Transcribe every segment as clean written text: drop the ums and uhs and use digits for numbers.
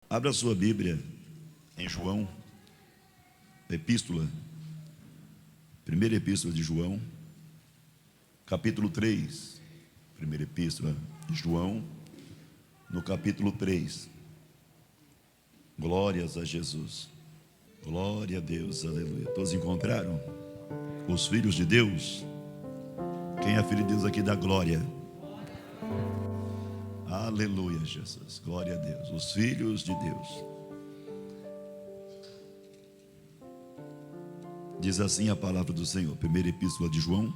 Abra sua Bíblia em João, primeira epístola de João, capítulo 3. Primeira epístola de João, no capítulo 3. Glórias a Jesus. Glória a Deus, aleluia. Todos encontraram? Os filhos de Deus? Quem é filho de Deus aqui dá glória? Aleluia, Jesus. Glória a Deus. Os filhos de Deus. Diz assim a palavra do Senhor. Primeira epístola de João,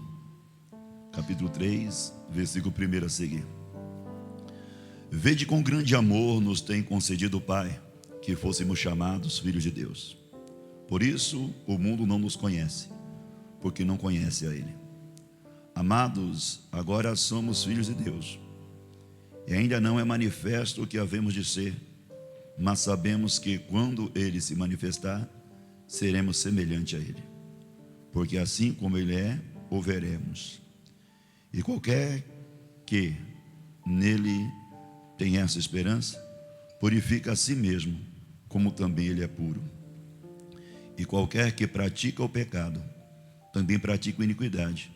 capítulo 3, versículo 1 a seguir. Vede com grande amor nos tem concedido o Pai, que fôssemos chamados filhos de Deus. Por isso o mundo não nos conhece, porque não conhece a Ele. Amados, agora somos filhos de Deus, e ainda não é manifesto o que havemos de ser, mas sabemos que quando Ele se manifestar, seremos semelhantes a Ele, porque assim como Ele é, o veremos. E qualquer que nele tem essa esperança, purifica a si mesmo, como também Ele é puro. E qualquer que pratica o pecado, também pratica a iniquidade,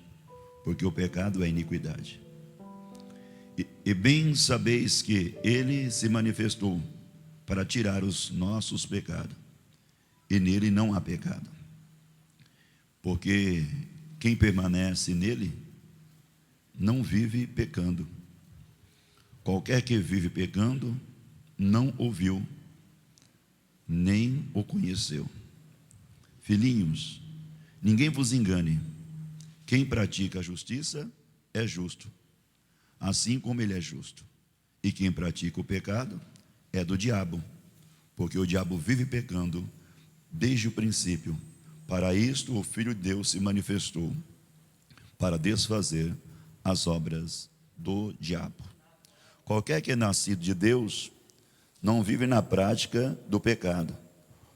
porque o pecado é iniquidade. E bem sabeis que Ele se manifestou para tirar os nossos pecados, e nele não há pecado. Porque quem permanece nele, não vive pecando. Qualquer que vive pecando, não ouviu, nem o conheceu. Filhinhos, ninguém vos engane. Quem pratica a justiça é justo, assim como ele é justo. E quem pratica o pecado é do diabo, porque o diabo vive pecando desde o princípio. Para isto o Filho de Deus se manifestou, para desfazer as obras do diabo. Qualquer que é nascido de Deus não vive na prática do pecado,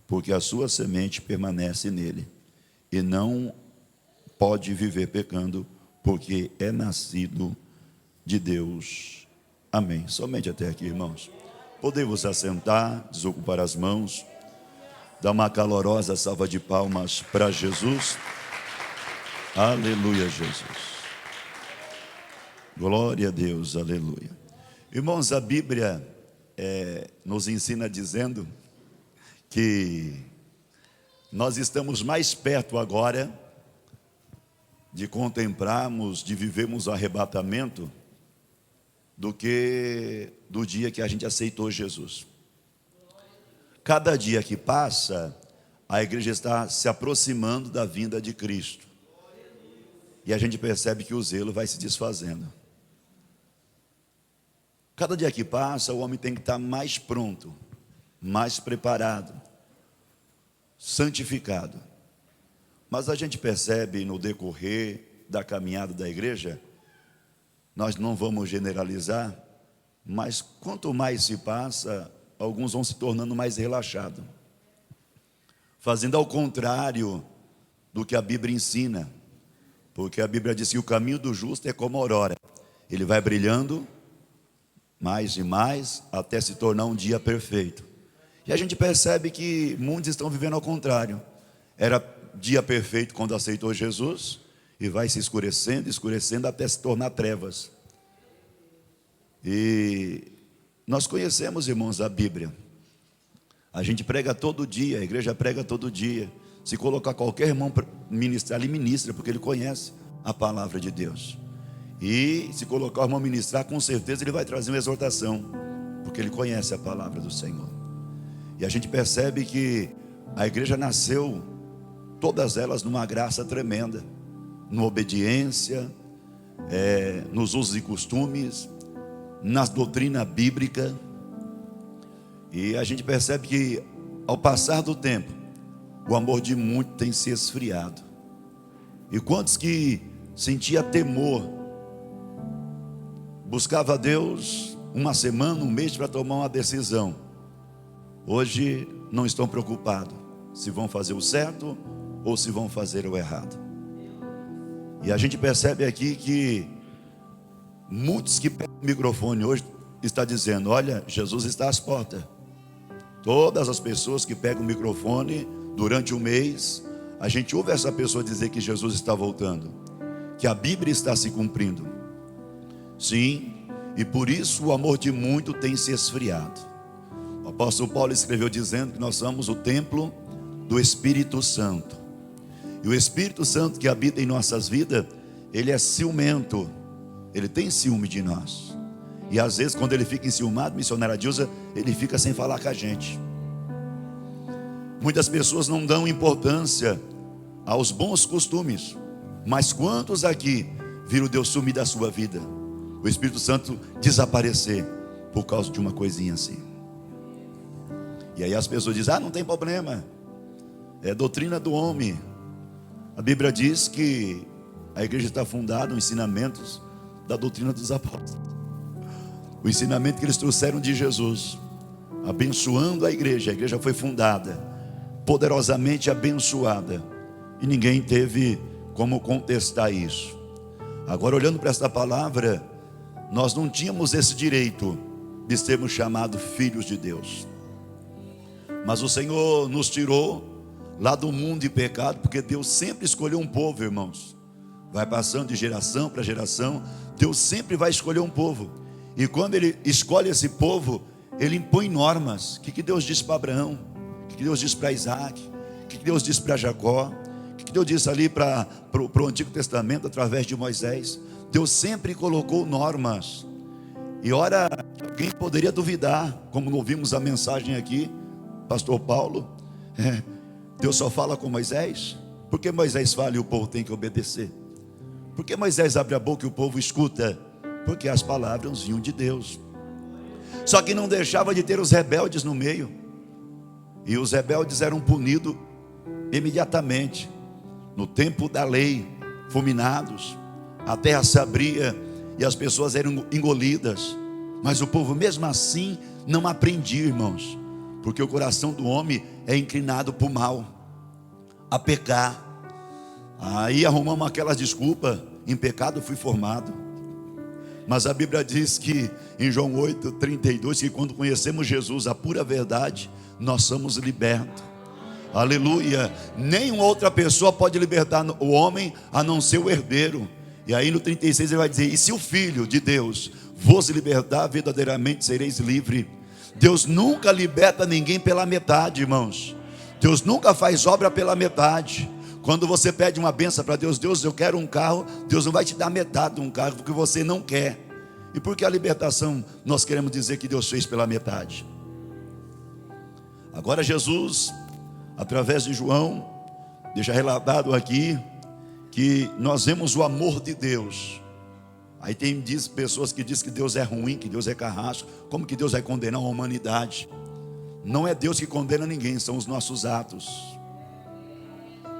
porque a sua semente permanece nele, e não pode viver pecando, porque é nascido de Deus. Amém. Somente até aqui, irmãos. Podemos assentar, desocupar as mãos, dar uma calorosa salva de palmas para Jesus. Aleluia, Jesus. Glória a Deus, aleluia. Irmãos, a Bíblia nos ensina dizendo que nós estamos mais perto agora de contemplarmos, de vivermos o arrebatamento, do que do dia que a gente aceitou Jesus. Cada dia que passa, a igreja está se aproximando da vinda de Cristo, e a gente percebe que o zelo vai se desfazendo. Cada dia que passa, o homem tem que estar mais pronto, mais preparado, santificado. Mas a gente percebe no decorrer da caminhada da igreja, nós não vamos generalizar, mas quanto mais se passa, alguns vão se tornando mais relaxados, fazendo ao contrário do que a Bíblia ensina, porque a Bíblia diz que o caminho do justo é como a aurora, ele vai brilhando mais e mais, até se tornar um dia perfeito. E a gente percebe que muitos estão vivendo ao contrário. Era dia perfeito quando aceitou Jesus, e vai se escurecendo, escurecendo, até se tornar trevas. E nós conhecemos, irmãos, a Bíblia. A gente prega todo dia, a igreja prega todo dia. Se colocar qualquer irmão para ministrar, ele ministra, porque ele conhece a palavra de Deus. E se colocar o irmão ministrar, com certeza ele vai trazer uma exortação, porque ele conhece a palavra do Senhor. E a gente percebe que a igreja nasceu, todas elas numa graça tremenda, na obediência, nos usos e costumes, na doutrina bíblica. E a gente percebe que ao passar do tempo, o amor de muitos tem se esfriado. E quantos que sentia temor, buscava a Deus uma semana, um mês para tomar uma decisão, hoje não estão preocupados se vão fazer o certo ou se vão fazer o errado. E a gente percebe aqui que muitos que pegam o microfone hoje estão dizendo: olha, Jesus está às portas, Todas as pessoas que pegam o microfone durante um mês, a gente ouve essa pessoa dizer que Jesus está voltando, que a Bíblia está se cumprindo. Sim, e por isso o amor de muito tem se esfriado. O apóstolo Paulo escreveu dizendo que nós somos o templo do Espírito Santo. E o Espírito Santo que habita em nossas vidas, ele é ciumento, ele tem ciúme de nós. E às vezes quando ele fica enciumado, missionária Dilza, ele fica sem falar com a gente. Muitas pessoas não dão importância aos bons costumes, mas quantos aqui viram Deus sumir da sua vida, o Espírito Santo desaparecer por causa de uma coisinha assim? E aí as pessoas dizem, não tem problema, é doutrina do homem. A Bíblia diz que a igreja está fundada nos ensinamentos da doutrina dos apóstolos, o ensinamento que eles trouxeram de Jesus, abençoando a igreja foi fundada, poderosamente abençoada, e ninguém teve como contestar isso. Agora, olhando para esta palavra, nós não tínhamos esse direito de sermos chamados filhos de Deus, mas o Senhor nos tirou lá do mundo de pecado, porque Deus sempre escolheu um povo, irmãos. Vai passando de geração para geração, Deus sempre vai escolher um povo. E quando Ele escolhe esse povo, Ele impõe normas. O que Deus disse para Abraão? O que Deus disse para Isaac? O que Deus disse para Jacó? O que Deus disse ali para o Antigo Testamento, através de Moisés? Deus sempre colocou normas. E ora, alguém poderia duvidar, como ouvimos a mensagem aqui, pastor Paulo, Deus só fala com Moisés? Por que Moisés fala e o povo tem que obedecer? Por que Moisés abre a boca e o povo escuta? Porque as palavras vinham de Deus. Só que não deixava de ter os rebeldes no meio, e os rebeldes eram punidos imediatamente, no tempo da lei, fulminados, a terra se abria e as pessoas eram engolidas. Mas o povo mesmo assim não aprendia, irmãos, porque o coração do homem é inclinado para o mal, a pecar. Aí arrumamos aquelas desculpas, em pecado fui formado. Mas a Bíblia diz que em João 8:32, que quando conhecemos Jesus, a pura verdade, nós somos libertos. Aleluia. Nenhuma outra pessoa pode libertar o homem a não ser o herdeiro. E aí no 36 ele vai dizer, e se o Filho de Deus vos libertar, verdadeiramente sereis livres. Deus nunca liberta ninguém pela metade, irmãos. Deus nunca faz obra pela metade. Quando você pede uma bênção para Deus, Deus, eu quero um carro, Deus não vai te dar metade de um carro, porque você não quer. E por que a libertação nós queremos dizer que Deus fez pela metade? Agora Jesus, através de João, deixa relatado aqui, que nós vemos o amor de Deus. Aí tem pessoas que dizem que Deus é ruim, que Deus é carrasco. Como que Deus vai condenar a humanidade? Não é Deus que condena ninguém, são os nossos atos.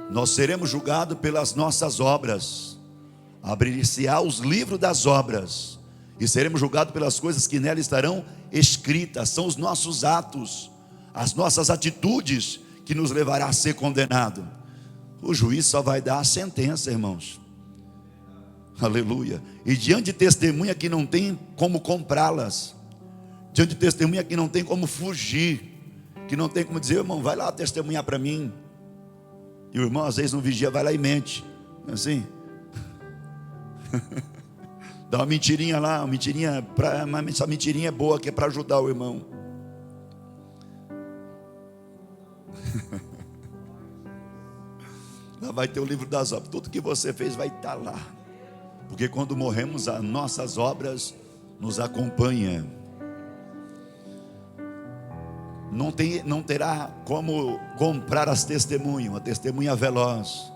Nós seremos julgados pelas nossas obras. Abrir-se-á os livros das obras, e seremos julgados pelas coisas que nela estarão escritas. São os nossos atos, as nossas atitudes, que nos levará a ser condenado. O juiz só vai dar a sentença, irmãos. Aleluia. E diante de testemunha que não tem como comprá-las, diante de testemunha que não tem como fugir, que não tem como dizer, irmão, vai lá testemunhar para mim. E o irmão às vezes não vigia, vai lá e mente, assim. Dá uma mentirinha lá, uma mentirinha, mas essa mentirinha é boa, que é para ajudar o irmão. Lá vai ter o livro das obras. Tudo que você fez vai estar lá, porque quando morremos, as nossas obras nos acompanham. Não terá como comprar as testemunhas. Uma testemunha veloz,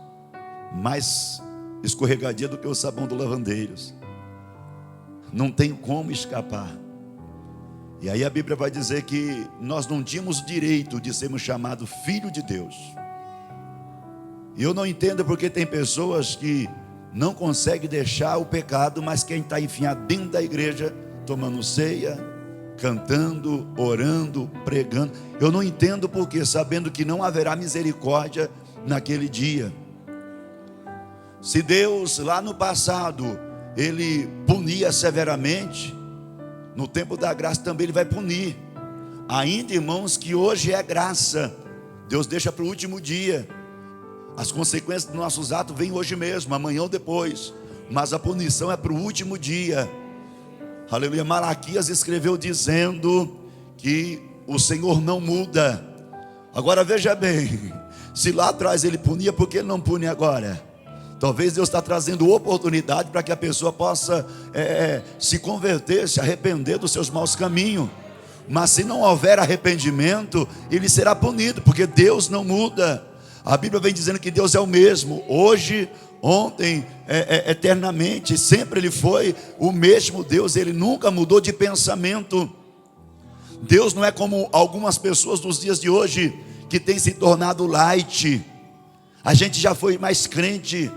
mais escorregadia do que o sabão do lavandeiros. Não tem como escapar. E aí a Bíblia vai dizer que nós não tínhamos o direito de sermos chamados filho de Deus. E eu não entendo porque tem pessoas que não conseguem deixar o pecado, mas quem está enfiado dentro da igreja, tomando ceia, cantando, orando, pregando. Eu não entendo porque, sabendo que não haverá misericórdia naquele dia. Se Deus lá no passado Ele punia severamente, no tempo da graça também Ele vai punir. Ainda, irmãos, que hoje é graça, Deus deixa para o último dia. As consequências dos nossos atos vêm hoje mesmo, amanhã ou depois, mas a punição é para o último dia. Aleluia. Malaquias escreveu dizendo que o Senhor não muda. Agora veja bem, se lá atrás ele punia, por que ele não pune agora? Talvez Deus está trazendo oportunidade para que a pessoa possa se converter, se arrepender dos seus maus caminhos. Mas se não houver arrependimento, ele será punido, porque Deus não muda. A Bíblia vem dizendo que Deus é o mesmo, hoje, ontem, eternamente. Sempre Ele foi o mesmo Deus, Ele nunca mudou de pensamento. Deus não é como algumas pessoas dos dias de hoje, que têm se tornado light. A gente já foi mais crente,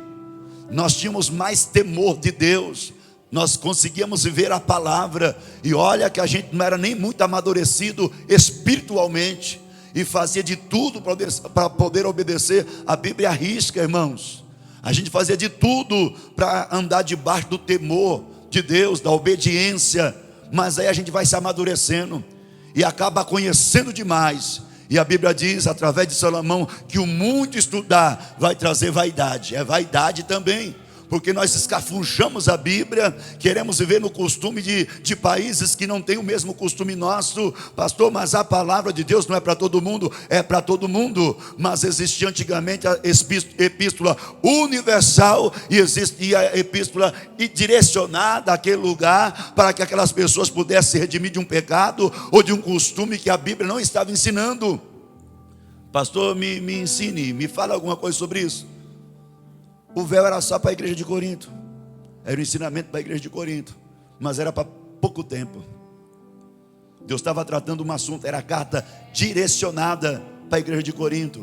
nós tínhamos mais temor de Deus, nós conseguíamos viver a palavra. E olha que a gente não era nem muito amadurecido espiritualmente, e fazia de tudo para poder obedecer a Bíblia à risca, irmãos. A gente fazia de tudo para andar debaixo do temor de Deus, da obediência. Mas aí a gente vai se amadurecendo e acaba conhecendo demais. E a Bíblia diz, através de Salomão, que o muito estudar vai trazer vaidade. É vaidade também, porque nós escafunchamos a Bíblia, queremos viver no costume de países que não têm o mesmo costume nosso. Pastor, mas a palavra de Deus não é para todo mundo? É para todo mundo, mas existia antigamente a epístola universal, e existe a epístola direcionada àquele lugar, para que aquelas pessoas pudessem se redimir de um pecado, ou de um costume que a Bíblia não estava ensinando. Pastor, me ensine, me fala alguma coisa sobre isso. O véu era só para a igreja de Corinto, era o ensinamento para a igreja de Corinto, mas era para pouco tempo. Deus estava tratando um assunto, era a carta direcionada para a igreja de Corinto.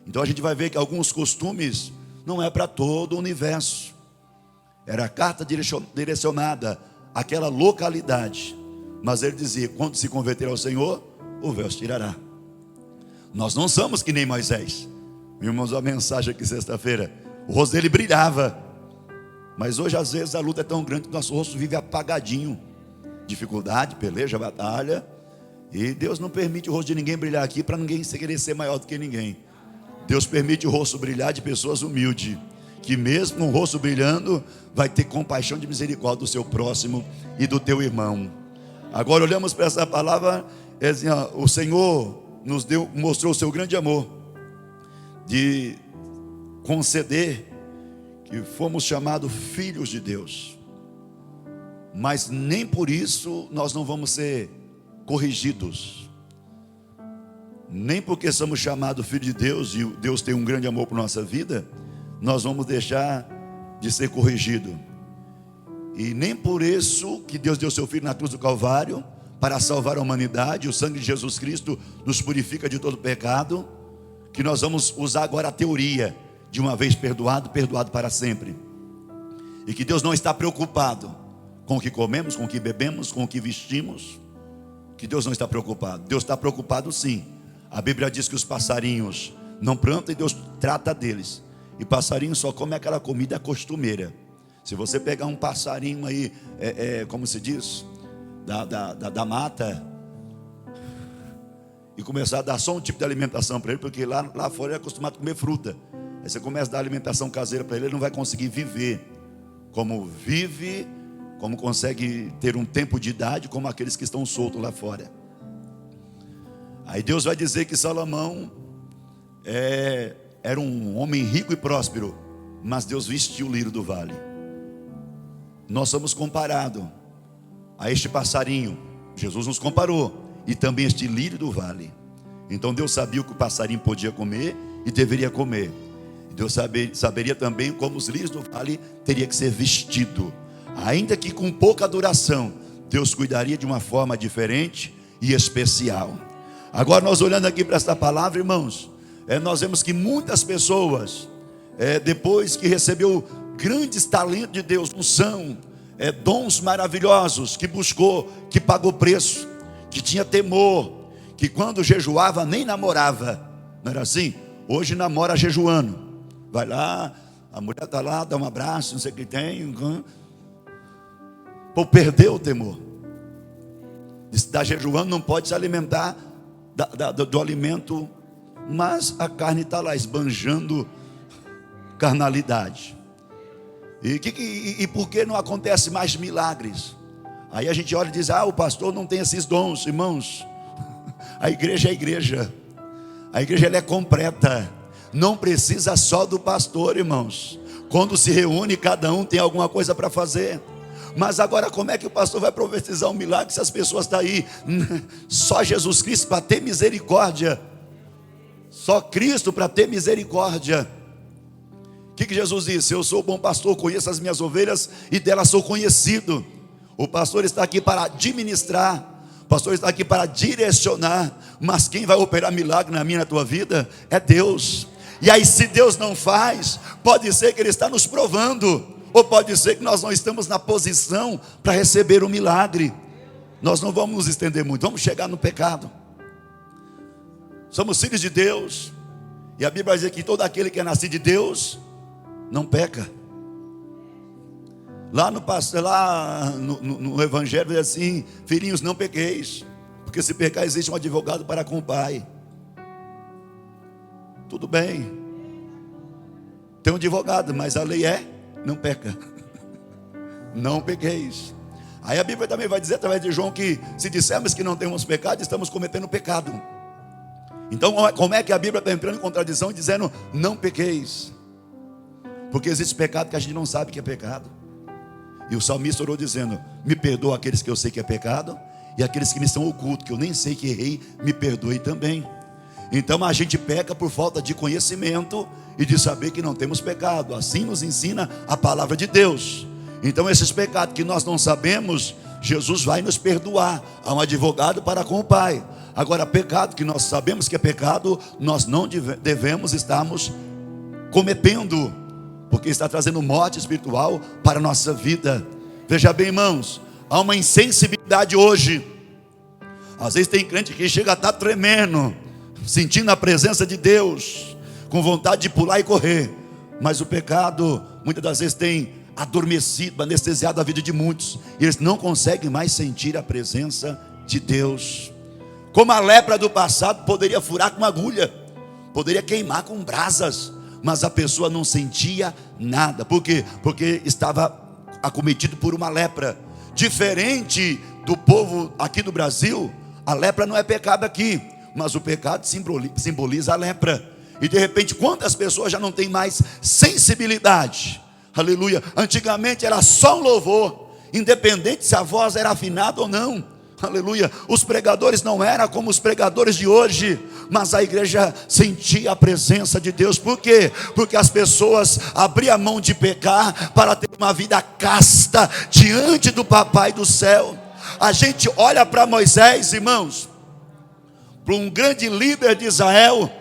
Então a gente vai ver que alguns costumes não é para todo o universo. Era a carta direcionada àquela localidade. Mas ele dizia, quando se converter ao Senhor, o véu se tirará. Nós não somos que nem Moisés. Vimos uma mensagem aqui sexta-feira, o rosto dele brilhava. Mas hoje às vezes a luta é tão grande que nosso rosto vive apagadinho. Dificuldade, peleja, batalha. E Deus não permite o rosto de ninguém brilhar aqui para ninguém querer ser maior do que ninguém. Deus permite o rosto brilhar de pessoas humildes, que mesmo com o rosto brilhando, vai ter compaixão de misericórdia do seu próximo e do teu irmão. Agora olhamos para essa palavra, assim, o Senhor mostrou o seu grande amor, de conceder que fomos chamados filhos de Deus. Mas nem por isso nós não vamos ser corrigidos. Nem porque somos chamados filhos de Deus e Deus tem um grande amor por nossa vida, nós vamos deixar de ser corrigidos. E nem por isso que Deus deu seu Filho na cruz do Calvário para salvar a humanidade. O sangue de Jesus Cristo nos purifica de todo pecado, que nós vamos usar agora a teoria de uma vez perdoado, perdoado para sempre. E que Deus não está preocupado com o que comemos, com o que bebemos, com o que vestimos. Que Deus não está preocupado. Deus está preocupado sim. A Bíblia diz que os passarinhos não plantam e Deus trata deles. E passarinho só come aquela comida costumeira. Se você pegar um passarinho aí, como se diz, da mata, e começar a dar só um tipo de alimentação para ele, porque lá fora ele é acostumado a comer fruta. Aí você começa a dar alimentação caseira para ele, ele não vai conseguir viver como vive, como consegue ter um tempo de idade, como aqueles que estão soltos lá fora. Aí Deus vai dizer que Salomão era um homem rico e próspero, mas Deus vestiu o lírio do vale. Nós somos comparados a este passarinho. Jesus nos comparou. E também este lírio do vale. Então Deus sabia o que o passarinho podia comer e deveria comer. Deus saberia também como os lírios do vale teria que ser vestido. Ainda que com pouca duração, Deus cuidaria de uma forma diferente e especial. Agora nós olhando aqui para esta palavra, irmãos, nós vemos que muitas pessoas, depois que recebeu grandes talentos de Deus, unção, dons maravilhosos, que buscou, que pagou preço, que tinha temor, que quando jejuava nem namorava, não era assim? Hoje namora jejuando, vai lá, a mulher está lá, dá um abraço, não sei o que tem, pô, perdeu o temor. Está jejuando, não pode se alimentar do alimento, mas a carne está lá esbanjando carnalidade. E por que não acontece mais milagres? Aí a gente olha e diz: o pastor não tem esses dons. Irmãos, a igreja é a igreja. A igreja ela é completa. Não precisa só do pastor, irmãos. Quando se reúne, cada um tem alguma coisa para fazer. Mas agora, como é que o pastor vai profetizar um milagre se as pessoas estão aí? Só Jesus Cristo para ter misericórdia. Só Cristo para ter misericórdia. O que Jesus disse? Eu sou o bom pastor, conheço as minhas ovelhas e delas sou conhecido. O pastor está aqui para administrar, o pastor está aqui para direcionar. Mas quem vai operar milagre na minha e na tua vida é Deus. E aí, se Deus não faz, pode ser que Ele está nos provando, ou pode ser que nós não estamos na posição para receber o milagre. Nós não vamos nos estender muito, vamos chegar no pecado. Somos filhos de Deus, e a Bíblia vai dizer que todo aquele que é nascido de Deus não peca. Lá no Evangelho diz assim: filhinhos, não pequeis, porque se pecar existe um advogado para com o Pai. Tudo bem, tem um advogado, mas a lei é: não peca. Não pequeis. Aí a Bíblia também vai dizer através de João que se dissermos que não temos pecado, estamos cometendo pecado. Então como é que a Bíblia está entrando em contradição dizendo não pequeis? Porque existe pecado que a gente não sabe que é pecado. E o salmista orou dizendo: me perdoa aqueles que eu sei que é pecado, e aqueles que me são ocultos, que eu nem sei que errei, me perdoe também. Então a gente peca por falta de conhecimento e de saber que não temos pecado. Assim nos ensina a palavra de Deus. Então esses pecados que nós não sabemos, Jesus vai nos perdoar. Há um advogado para com o Pai. Agora, pecado que nós sabemos que é pecado, nós não devemos estarmos cometendo, porque está trazendo morte espiritual para a nossa vida. Veja bem, irmãos, há uma insensibilidade hoje. Às vezes tem crente que chega a estar tremendo, sentindo a presença de Deus, com vontade de pular e correr. Mas o pecado muitas das vezes tem adormecido, anestesiado a vida de muitos, e eles não conseguem mais sentir a presença de Deus. Como a lepra do passado poderia furar com agulha, poderia queimar com brasas, mas a pessoa não sentia nada. Por quê? Porque estava acometido por uma lepra. Diferente do povo aqui do Brasil, a lepra não é pecado aqui, mas o pecado simboliza a lepra. E de repente, quantas pessoas já não têm mais sensibilidade? Aleluia. Antigamente era só um louvor, independente se a voz era afinada ou não. Aleluia. Os pregadores não eram como os pregadores de hoje, mas a igreja sentia a presença de Deus. Por quê? Porque as pessoas abriam a mão de pecar para ter uma vida casta diante do Papai do céu. A gente olha para Moisés, irmãos, para um grande líder de Israel,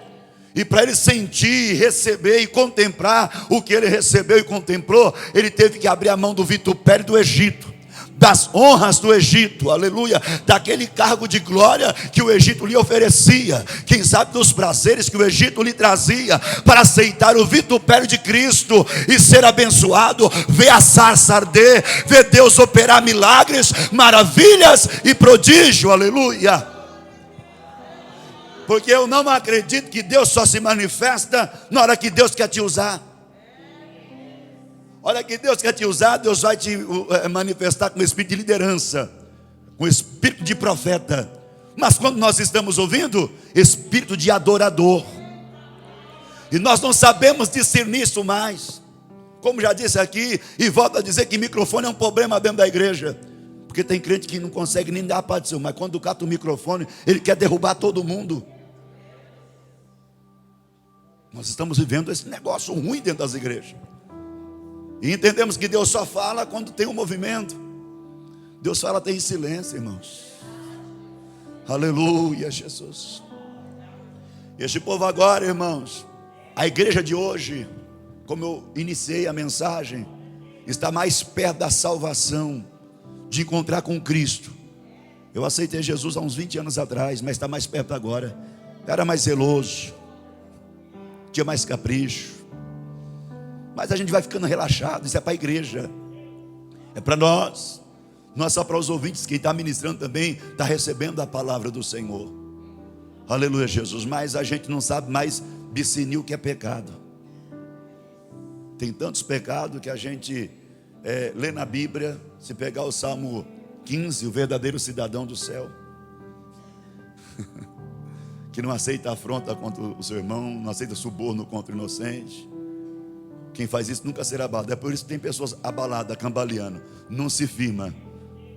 e para ele sentir, receber e contemplar o que ele recebeu e contemplou, ele teve que abrir a mão do vitupério do Egito, das honras do Egito, aleluia, daquele cargo de glória que o Egito lhe oferecia, quem sabe dos prazeres que o Egito lhe trazia, para aceitar o vitupério de Cristo e ser abençoado, ver a sarça arder, ver Deus operar milagres, maravilhas e prodígio, aleluia. Porque eu não acredito que Deus só se manifesta na hora que Deus quer te usar. Olha que Deus quer te usar, Deus vai te manifestar com espírito de liderança, com espírito de profeta. Mas quando nós estamos ouvindo, espírito de adorador. E nós não sabemos discernir isso mais. Como já disse aqui, e volto a dizer que microfone é um problema dentro da igreja. Porque tem crente que não consegue nem dar a paz do Senhor, mas quando cata o microfone, ele quer derrubar todo mundo. Nós estamos vivendo esse negócio ruim dentro das igrejas. E entendemos que Deus só fala quando tem um movimento. Deus fala até em silêncio, irmãos. Aleluia, Jesus. Este povo agora, irmãos, a igreja de hoje, como eu iniciei a mensagem, está mais perto da salvação, de encontrar com Cristo. Eu aceitei Jesus há uns 20 anos atrás, mas está mais perto agora. Era mais zeloso, tinha mais capricho. Mas a gente vai ficando relaxado. Isso é para a igreja, é para nós. não é só para os ouvintes, quem está ministrando também está recebendo a palavra do Senhor. Aleluia, Jesus. Mas a gente não sabe mais discernir o que é pecado. Tem tantos pecados que a gente lê na Bíblia. Se pegar o Salmo 15, o verdadeiro cidadão do céu, que não aceita afronta contra o seu irmão, não aceita suborno contra o inocente. Quem faz isso nunca será abalado. É por isso que tem pessoas abaladas, cambaleando, não se firma,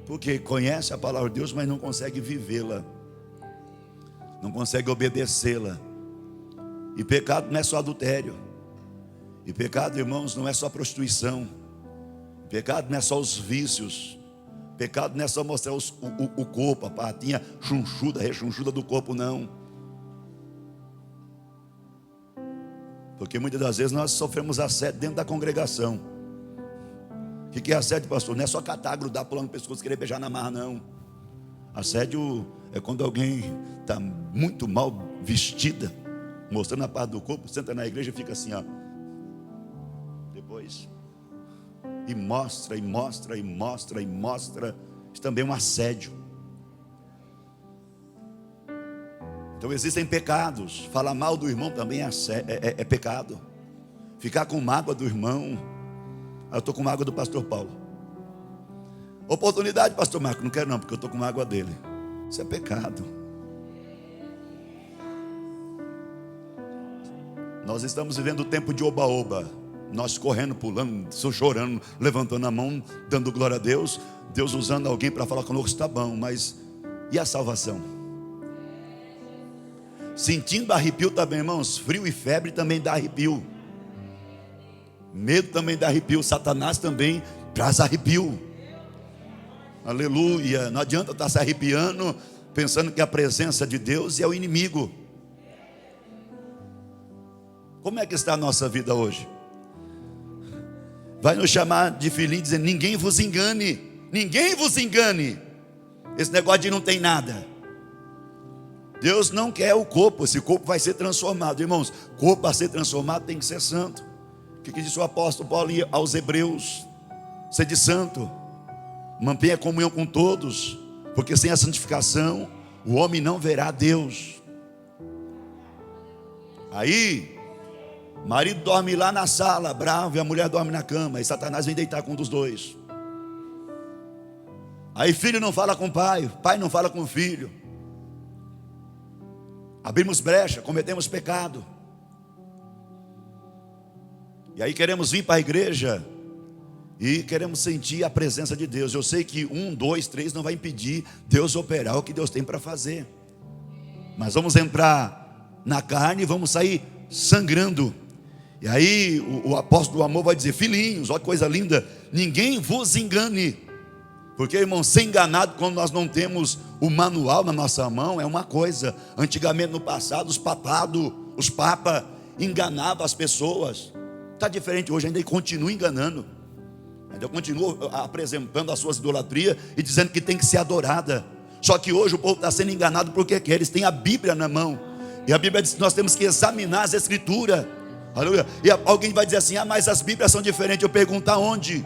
porque conhece a palavra de Deus, mas não consegue vivê-la, não consegue obedecê-la. E pecado não é só adultério. E pecado, irmãos, não é só prostituição. Pecado não é só os vícios. Pecado não é só mostrar o corpo, a patinha chunchuda, rechonchuda do corpo, não. Porque muitas das vezes nós sofremos assédio dentro da congregação. O que é assédio, pastor? Não é só catar, grudar, pular no pescoço, querer beijar na marra, não. Assédio é quando alguém está muito mal vestida, mostrando a parte do corpo, senta na igreja e fica assim, ó. Depois, e mostra, e mostra, e mostra, e mostra. Isso também é um assédio. Então existem pecados. Falar mal do irmão também é pecado. Ficar com mágoa do irmão. Eu estou com mágoa do pastor Paulo. Oportunidade, pastor Marco, não quero não, porque eu estou com mágoa dele. Isso é pecado. Nós estamos vivendo o tempo de oba-oba. Nós correndo, pulando, chorando, levantando a mão, dando glória a Deus. Deus usando alguém para falar conosco, está bom, mas e a salvação? Sentindo arrepio também, irmãos. Frio e febre também dá arrepio. Medo também dá arrepio. Satanás também traz arrepio. Aleluia. Não adianta estar se arrepiando pensando que a presença de Deus é o inimigo. Como é que está a nossa vida hoje? Vai nos chamar de filhinho dizendo: ninguém vos engane. Ninguém vos engane. Esse negócio de não tem nada. Deus não quer o corpo. Esse corpo vai ser transformado. Irmãos, corpo a ser transformado tem que ser santo. O que disse o apóstolo Paulo aos Hebreus? Sede santo, mantenha comunhão com todos, porque sem a santificação o homem não verá Deus. Aí marido dorme lá na sala, bravo, e a mulher dorme na cama, e Satanás vem deitar com um dos dois. Aí filho não fala com o pai não fala com o filho. Abrimos brecha, cometemos pecado. E aí queremos vir para a igreja e queremos sentir a presença de Deus. Eu sei que 1, 2, 3 não vai impedir Deus operar o que Deus tem para fazer. Mas vamos entrar na carne e vamos sair sangrando. E aí o apóstolo do amor vai dizer: filhinhos, olha que coisa linda, ninguém vos engane. Porque, irmão, ser enganado quando nós não temos o manual na nossa mão é uma coisa. Antigamente, no passado, os papas enganavam as pessoas. Está diferente hoje, ainda continua enganando. Ainda continua apresentando as suas idolatrias e dizendo que tem que ser adorada. Só que hoje o povo está sendo enganado porque quer. Eles têm a Bíblia na mão. E a Bíblia diz que nós temos que examinar as Escrituras. Aleluia. E alguém vai dizer assim: ah, mas as Bíblias são diferentes. Eu pergunto aonde?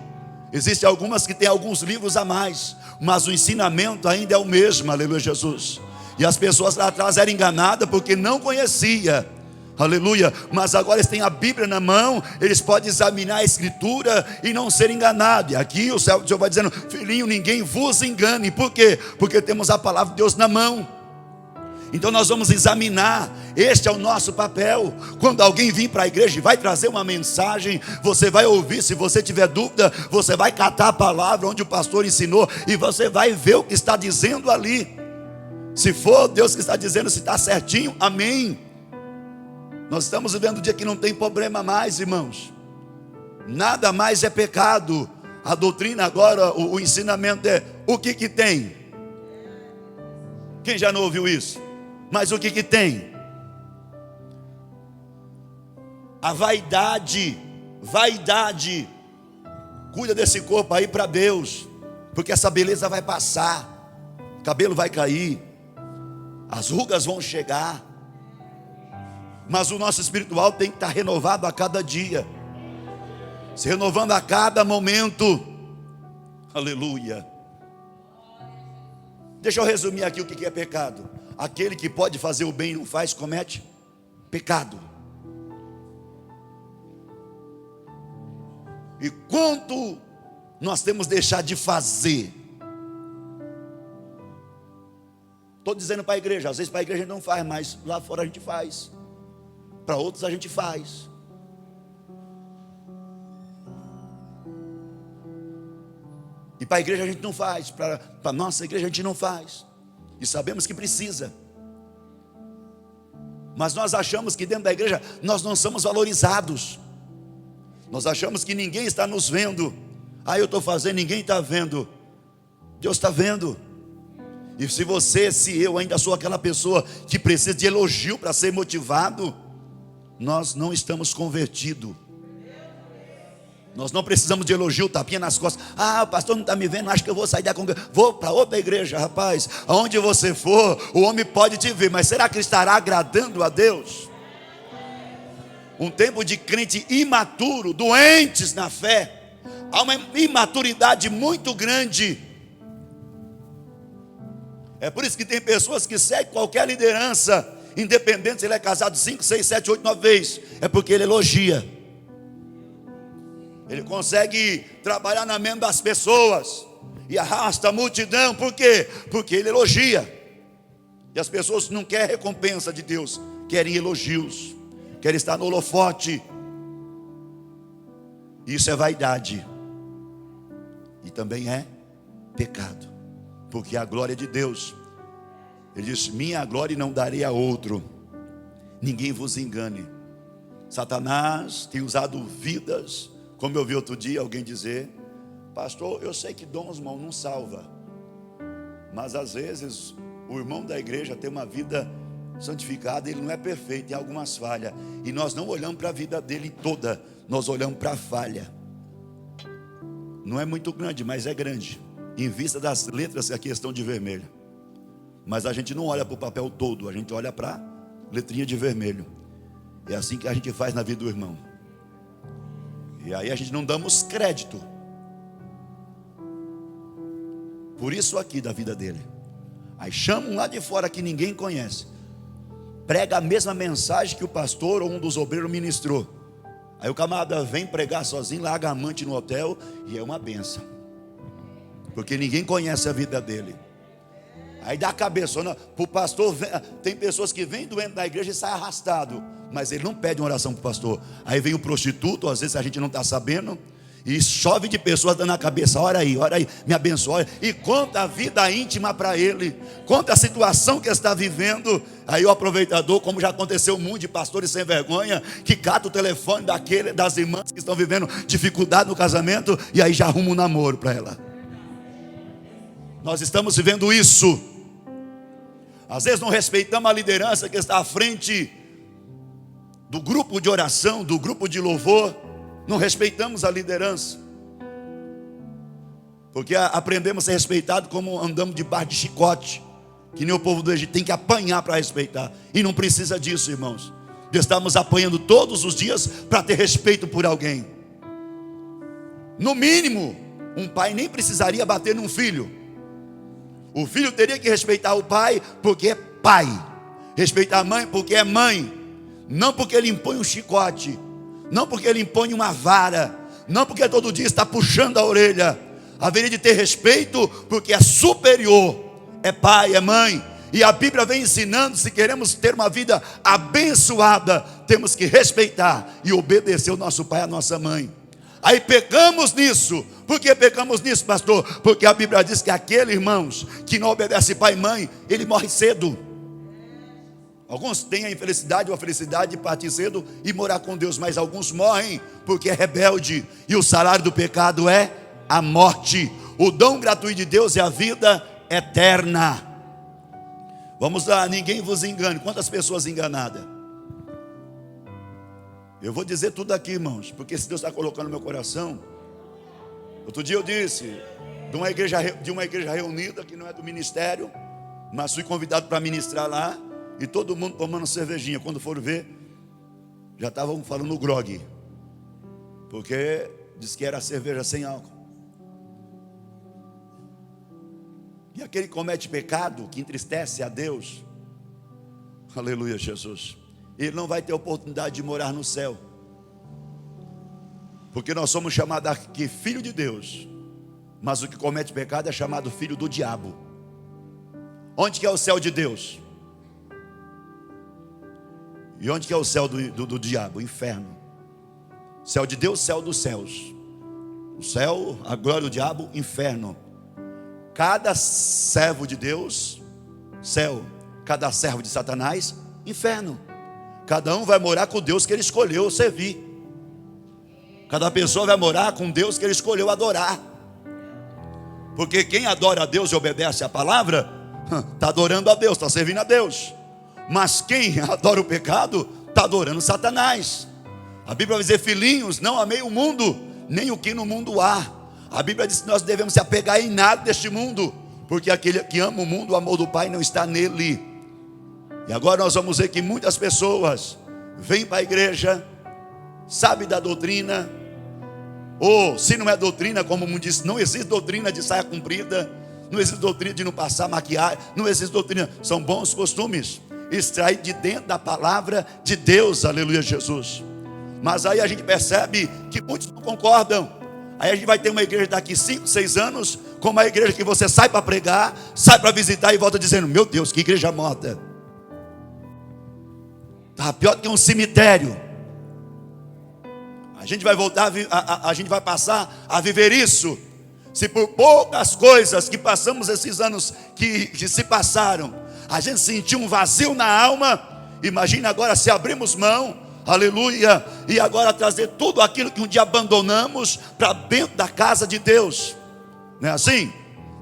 Existem algumas que têm alguns livros a mais, mas o ensinamento ainda é o mesmo. Aleluia, Jesus. E as pessoas lá atrás eram enganadas porque não conhecia. Aleluia. Mas agora eles têm a Bíblia na mão, eles podem examinar a Escritura e não ser enganados. E aqui o Senhor vai dizendo: filhinho, ninguém vos engane. Por quê? Porque temos a palavra de Deus na mão. Então nós vamos examinar. Este é o nosso papel. Quando alguém vir para a igreja e vai trazer uma mensagem, você vai ouvir. Se você tiver dúvida, você vai catar a palavra onde o pastor ensinou e você vai ver o que está dizendo ali. Se for Deus que está dizendo, se está certinho, amém. Nós estamos vivendo um dia que não tem problema mais, irmãos. Nada mais é pecado. A doutrina agora, o ensinamento é: o que tem? Quem já não ouviu isso? Mas o que tem? A vaidade. Cuida desse corpo aí para Deus, porque essa beleza vai passar. O cabelo vai cair, as rugas vão chegar. Mas o nosso espiritual tem que estar renovado a cada dia, se renovando a cada momento. Aleluia. Deixa eu resumir aqui o que é pecado. Aquele que pode fazer o bem e não faz, comete pecado. E quanto nós temos deixado de fazer? Estou dizendo para a igreja, às vezes para a igreja não faz, mas lá fora a gente faz. Para outros a gente faz. E para a igreja a gente não faz, para a nossa igreja a gente não faz. E sabemos que precisa. Mas nós achamos que dentro da igreja nós não somos valorizados. Nós achamos que ninguém está nos vendo. Ah, eu estou fazendo, ninguém está vendo. Deus está vendo. E se eu ainda sou aquela pessoa que precisa de elogio para ser motivado, nós não estamos convertidos. Nós não precisamos de elogio, tapinha nas costas. Ah, o pastor não está me vendo, acho que eu vou sair da congregação. Vou para outra igreja, rapaz. Aonde você for, o homem pode te ver, mas será que ele estará agradando a Deus? Um tempo de crente imaturo, doentes na fé. Há uma imaturidade muito grande. É por isso que tem pessoas que seguem qualquer liderança, independente se ele é casado 5, 6, 7, 8, 9 vezes. É porque ele elogia. Ele consegue trabalhar na mente das pessoas e arrasta a multidão. Por quê? Porque ele elogia. E as pessoas não querem recompensa de Deus, querem elogios, querem estar no holofote. Isso é vaidade. E também é pecado. Porque a glória de Deus, ele diz: minha glória não darei a outro. Ninguém vos engane. Satanás tem usado vidas. Como eu vi outro dia alguém dizer: pastor, eu sei que dons, irmão, não salva, mas às vezes o irmão da igreja tem uma vida santificada, ele não é perfeito, tem algumas falhas, e nós não olhamos para a vida dele toda, nós olhamos para a falha. Não é muito grande, mas é grande, em vista das letras que aqui estão de vermelho. Mas a gente não olha para o papel todo, a gente olha para a letrinha de vermelho. É assim que a gente faz na vida do irmão. E aí a gente não damos crédito por isso aqui da vida dele. Aí chamam lá de fora que ninguém conhece, prega a mesma mensagem que o pastor ou um dos obreiros ministrou. Aí o camarada vem pregar sozinho, larga a amante no hotel, e é uma benção, porque ninguém conhece a vida dele. Aí dá a cabeçona para o pastor. Tem pessoas que vêm doendo da igreja e saem arrastado, mas ele não pede uma oração para o pastor. Aí vem o prostituto, às vezes a gente não está sabendo, e chove de pessoas dando a cabeça: ora aí, me abençoe. E conta a vida íntima para ele, conta a situação que ele está vivendo. Aí o aproveitador, como já aconteceu muito de pastores sem vergonha, que cata o telefone das irmãs que estão vivendo dificuldade no casamento, e aí já arruma um namoro para ela. Nós estamos vivendo isso. Às vezes não respeitamos a liderança que está à frente do grupo de oração, do grupo de louvor. Não respeitamos a liderança, porque aprendemos a ser respeitado como andamos debaixo de chicote, que nem o povo do Egito tem que apanhar para respeitar. E não precisa disso, irmãos. Estamos apanhando todos os dias para ter respeito por alguém. No mínimo, um pai nem precisaria bater num filho. O filho teria que respeitar o pai porque é pai, respeitar a mãe porque é mãe, não porque ele impõe um chicote, não porque ele impõe uma vara, não porque todo dia está puxando a orelha. Haveria de ter respeito porque é superior, é pai, é mãe. E a Bíblia vem ensinando: se queremos ter uma vida abençoada, temos que respeitar e obedecer o nosso pai e a nossa mãe. Aí pecamos nisso. Por que pecamos nisso, pastor? Porque a Bíblia diz que aquele, irmãos, que não obedece pai e mãe, ele morre cedo. Alguns têm a infelicidade ou a felicidade de partir cedo e morar com Deus, mas alguns morrem porque é rebelde, e o salário do pecado é a morte. O dom gratuito de Deus é a vida eterna. Vamos lá, ninguém vos engane. Quantas pessoas enganadas? Eu vou dizer tudo aqui, irmãos, porque se Deus está colocando no meu coração. Outro dia eu disse de uma igreja reunida, que não é do ministério, mas fui convidado para ministrar lá, e todo mundo tomando cervejinha. Quando foram ver, já estavam falando grog, porque disse que era cerveja sem álcool. E aquele que comete pecado, que entristece a Deus, aleluia, Jesus, ele não vai ter oportunidade de morar no céu. Porque nós somos chamados aqui filho de Deus, mas o que comete pecado é chamado filho do diabo. Onde que é o céu de Deus? E onde que é o céu do diabo? O inferno. Céu de Deus, céu dos céus. O céu, a glória do diabo, inferno. Cada servo de Deus, céu. Cada servo de Satanás, inferno. Cada um vai morar com o Deus que ele escolheu servir. Cada pessoa vai morar com Deus que ele escolheu adorar. Porque quem adora a Deus e obedece a palavra, está adorando a Deus, está servindo a Deus. Mas quem adora o pecado, está adorando Satanás. A Bíblia vai dizer: filhinhos, não amei o mundo, nem o que no mundo há. A Bíblia diz que nós devemos se apegar em nada deste mundo, porque aquele que ama o mundo, o amor do Pai não está nele. E agora nós vamos ver que muitas pessoas vêm para a igreja, sabem da doutrina, ou se não é doutrina, como o mundo diz, não existe doutrina de saia comprida, não existe doutrina de não passar maquiagem, não existe doutrina, são bons costumes, extraídos de dentro da palavra de Deus, aleluia, Jesus. Mas aí a gente percebe que muitos não concordam. Aí a gente vai ter uma igreja daqui 5, 6 anos, como a igreja que você sai para pregar, sai para visitar e volta dizendo: meu Deus, que igreja morta. Está pior do que um cemitério. A gente vai voltar, a gente vai passar a viver isso. Se por poucas coisas que passamos esses anos que se passaram, a gente sentiu um vazio na alma, imagina agora se abrimos mão, aleluia, e agora trazer tudo aquilo que um dia abandonamos para dentro da casa de Deus. Não é assim?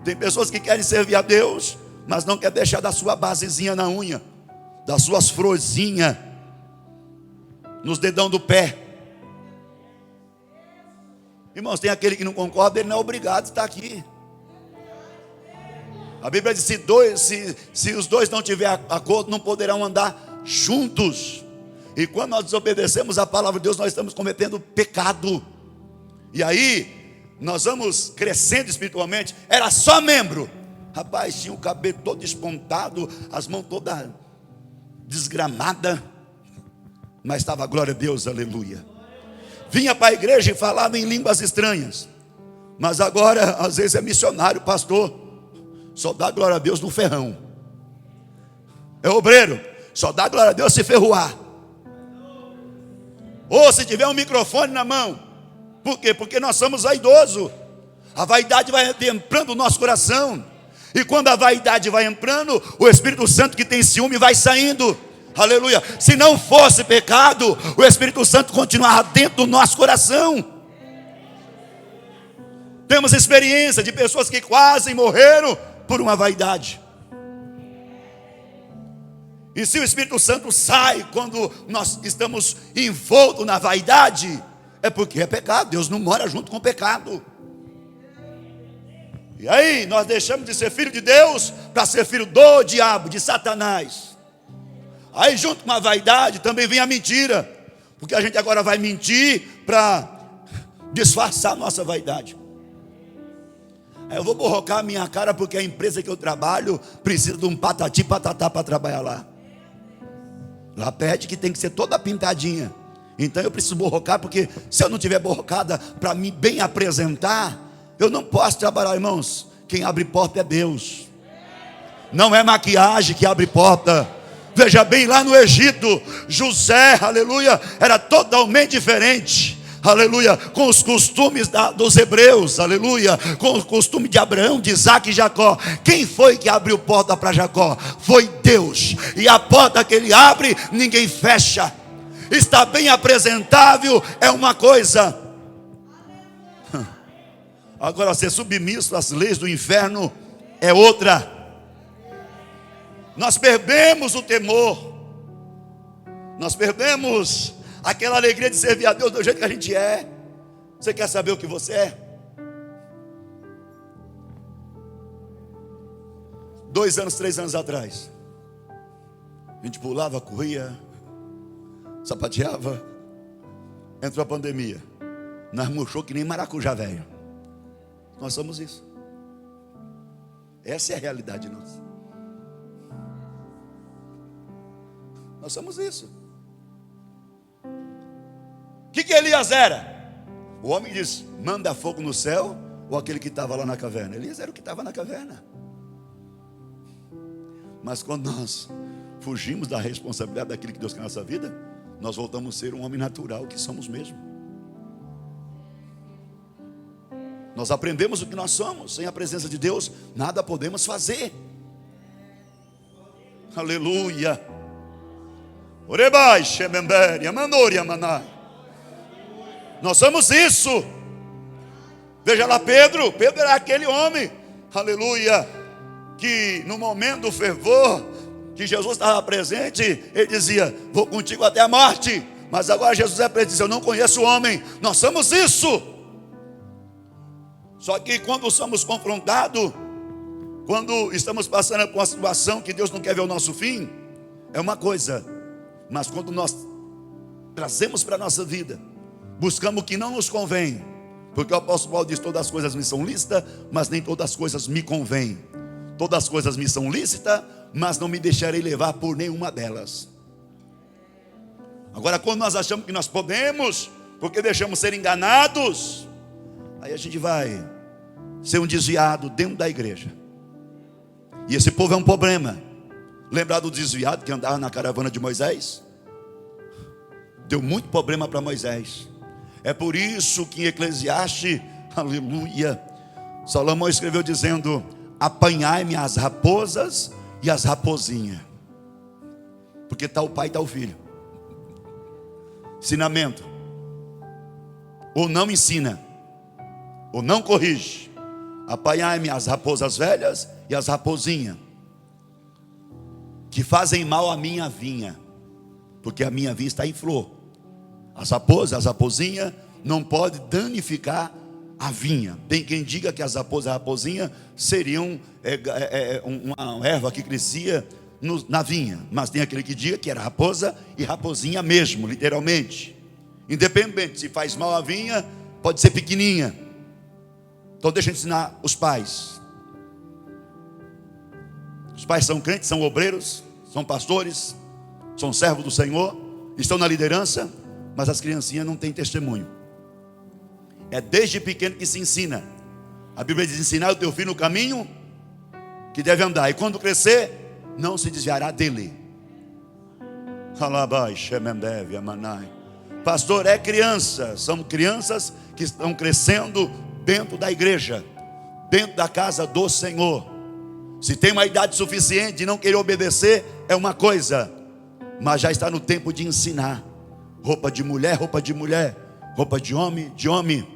Tem pessoas que querem servir a Deus, mas não quer deixar da sua basezinha na unha, das suas florzinhas nos dedão do pé. Irmãos, tem aquele que não concorda, ele não é obrigado a estar aqui. A Bíblia diz: se os dois não tiverem acordo, não poderão andar juntos. E quando nós desobedecemos a palavra de Deus, nós estamos cometendo pecado. E aí, nós vamos crescendo espiritualmente. Era só membro. Rapaz, tinha o cabelo todo despontado, as mãos todas desgramadas, mas estava, glória a Deus, aleluia. Vinha para a igreja e falava em línguas estranhas. Mas agora, às vezes é missionário, pastor, só dá glória a Deus no ferrão. É obreiro, só dá glória a Deus se ferroar. Ou se tiver um microfone na mão. Por quê? Porque nós somos vaidosos. A vaidade vai entrando no nosso coração. E quando a vaidade vai entrando, o Espírito Santo que tem ciúme vai saindo. Aleluia. Se não fosse pecado, o Espírito Santo continuava dentro do nosso coração. Temos experiência de pessoas que quase morreram por uma vaidade. E se o Espírito Santo sai quando nós estamos envoltos na vaidade, é porque é pecado. Deus não mora junto com o pecado. E aí nós deixamos de ser filho de Deus para ser filho do diabo, de Satanás. Aí junto com a vaidade também vem a mentira, porque a gente agora vai mentir para disfarçar a nossa vaidade. Aí eu vou borrocar a minha cara porque a empresa que eu trabalho precisa de um patati patatá para trabalhar lá. Lá pede que tem que ser toda pintadinha. Então eu preciso borrocar, porque se eu não tiver borrocada para me bem apresentar, eu não posso trabalhar, irmãos. Quem abre porta é Deus. Não é maquiagem que abre porta. Veja bem, lá no Egito, José, aleluia, era totalmente diferente, aleluia, com os costumes dos hebreus, aleluia, com o costume de Abraão, de Isaac e Jacó. Quem foi que abriu porta para Jacó? Foi Deus. E a porta que ele abre, ninguém fecha. Está bem apresentável é uma coisa, agora ser submisso às leis do inferno é outra. Nós perdemos o temor, nós perdemos aquela alegria de servir a Deus do jeito que a gente é. Você quer saber o que você é? 2 anos, 3 anos atrás, a gente pulava, corria, sapateava. Entrou a pandemia, nós murchou que nem maracujá velho. Nós somos isso. Essa é a realidade nossa. Nós somos isso. O que Elias era? O homem diz: manda fogo no céu, ou aquele que estava lá na caverna? Elias era o que estava na caverna. Mas quando nós fugimos da responsabilidade daquilo que Deus quer na nossa vida, nós voltamos a ser um homem natural que somos mesmo. Nós aprendemos o que nós somos. Sem a presença de Deus, nada podemos fazer. Aleluia. Orebai, Shememberi, Amanori, Amanai. Nós somos isso. Veja lá Pedro. Pedro era aquele homem, aleluia, que no momento do fervor, que Jesus estava presente, ele dizia: vou contigo até a morte. Mas agora Jesus é presente, diz: eu não conheço o homem. Nós somos isso. Só que quando somos confrontados, quando estamos passando por uma situação que Deus não quer ver o nosso fim, é uma coisa. Mas quando nós trazemos para a nossa vida, buscamos o que não nos convém, porque o apóstolo Paulo diz: todas as coisas me são lícitas, mas nem todas as coisas me convêm. Todas as coisas me são lícitas, mas não me deixarei levar por nenhuma delas. Agora, quando nós achamos que nós podemos, porque deixamos ser enganados, aí a gente vai ser um desviado dentro da igreja. E esse povo é um problema. Lembrar do desviado que andava na caravana de Moisés? Deu muito problema para Moisés. É por isso que em Eclesiastes, aleluia, Salomão escreveu dizendo: apanhai-me as raposas e as raposinhas. Porque está o pai e está o filho. Ensinamento. Ou não ensina, ou não corrige. Apanhai-me as raposas velhas e as raposinhas, que fazem mal à minha vinha, porque a minha vinha está em flor. As raposas, as raposinhas não podem danificar a vinha. Tem quem diga que as raposas e a raposinha seriam uma erva que crescia na vinha. Mas tem aquele que diga que era raposa e raposinha mesmo, literalmente. Independente se faz mal à vinha, pode ser pequenininha. Então deixa eu ensinar os pais. Os pais são crentes, são obreiros, são pastores, são servos do Senhor, estão na liderança, mas as criancinhas não têm testemunho. É desde pequeno que se ensina. A Bíblia diz: ensinar o teu filho no caminho que deve andar, e quando crescer, não se desviará dele. Pastor, é criança. São crianças que estão crescendo dentro da igreja, dentro da casa do Senhor. Se tem uma idade suficiente de não querer obedecer, é uma coisa, mas já está no tempo de ensinar. Roupa de mulher, roupa de mulher, roupa de homem, de homem.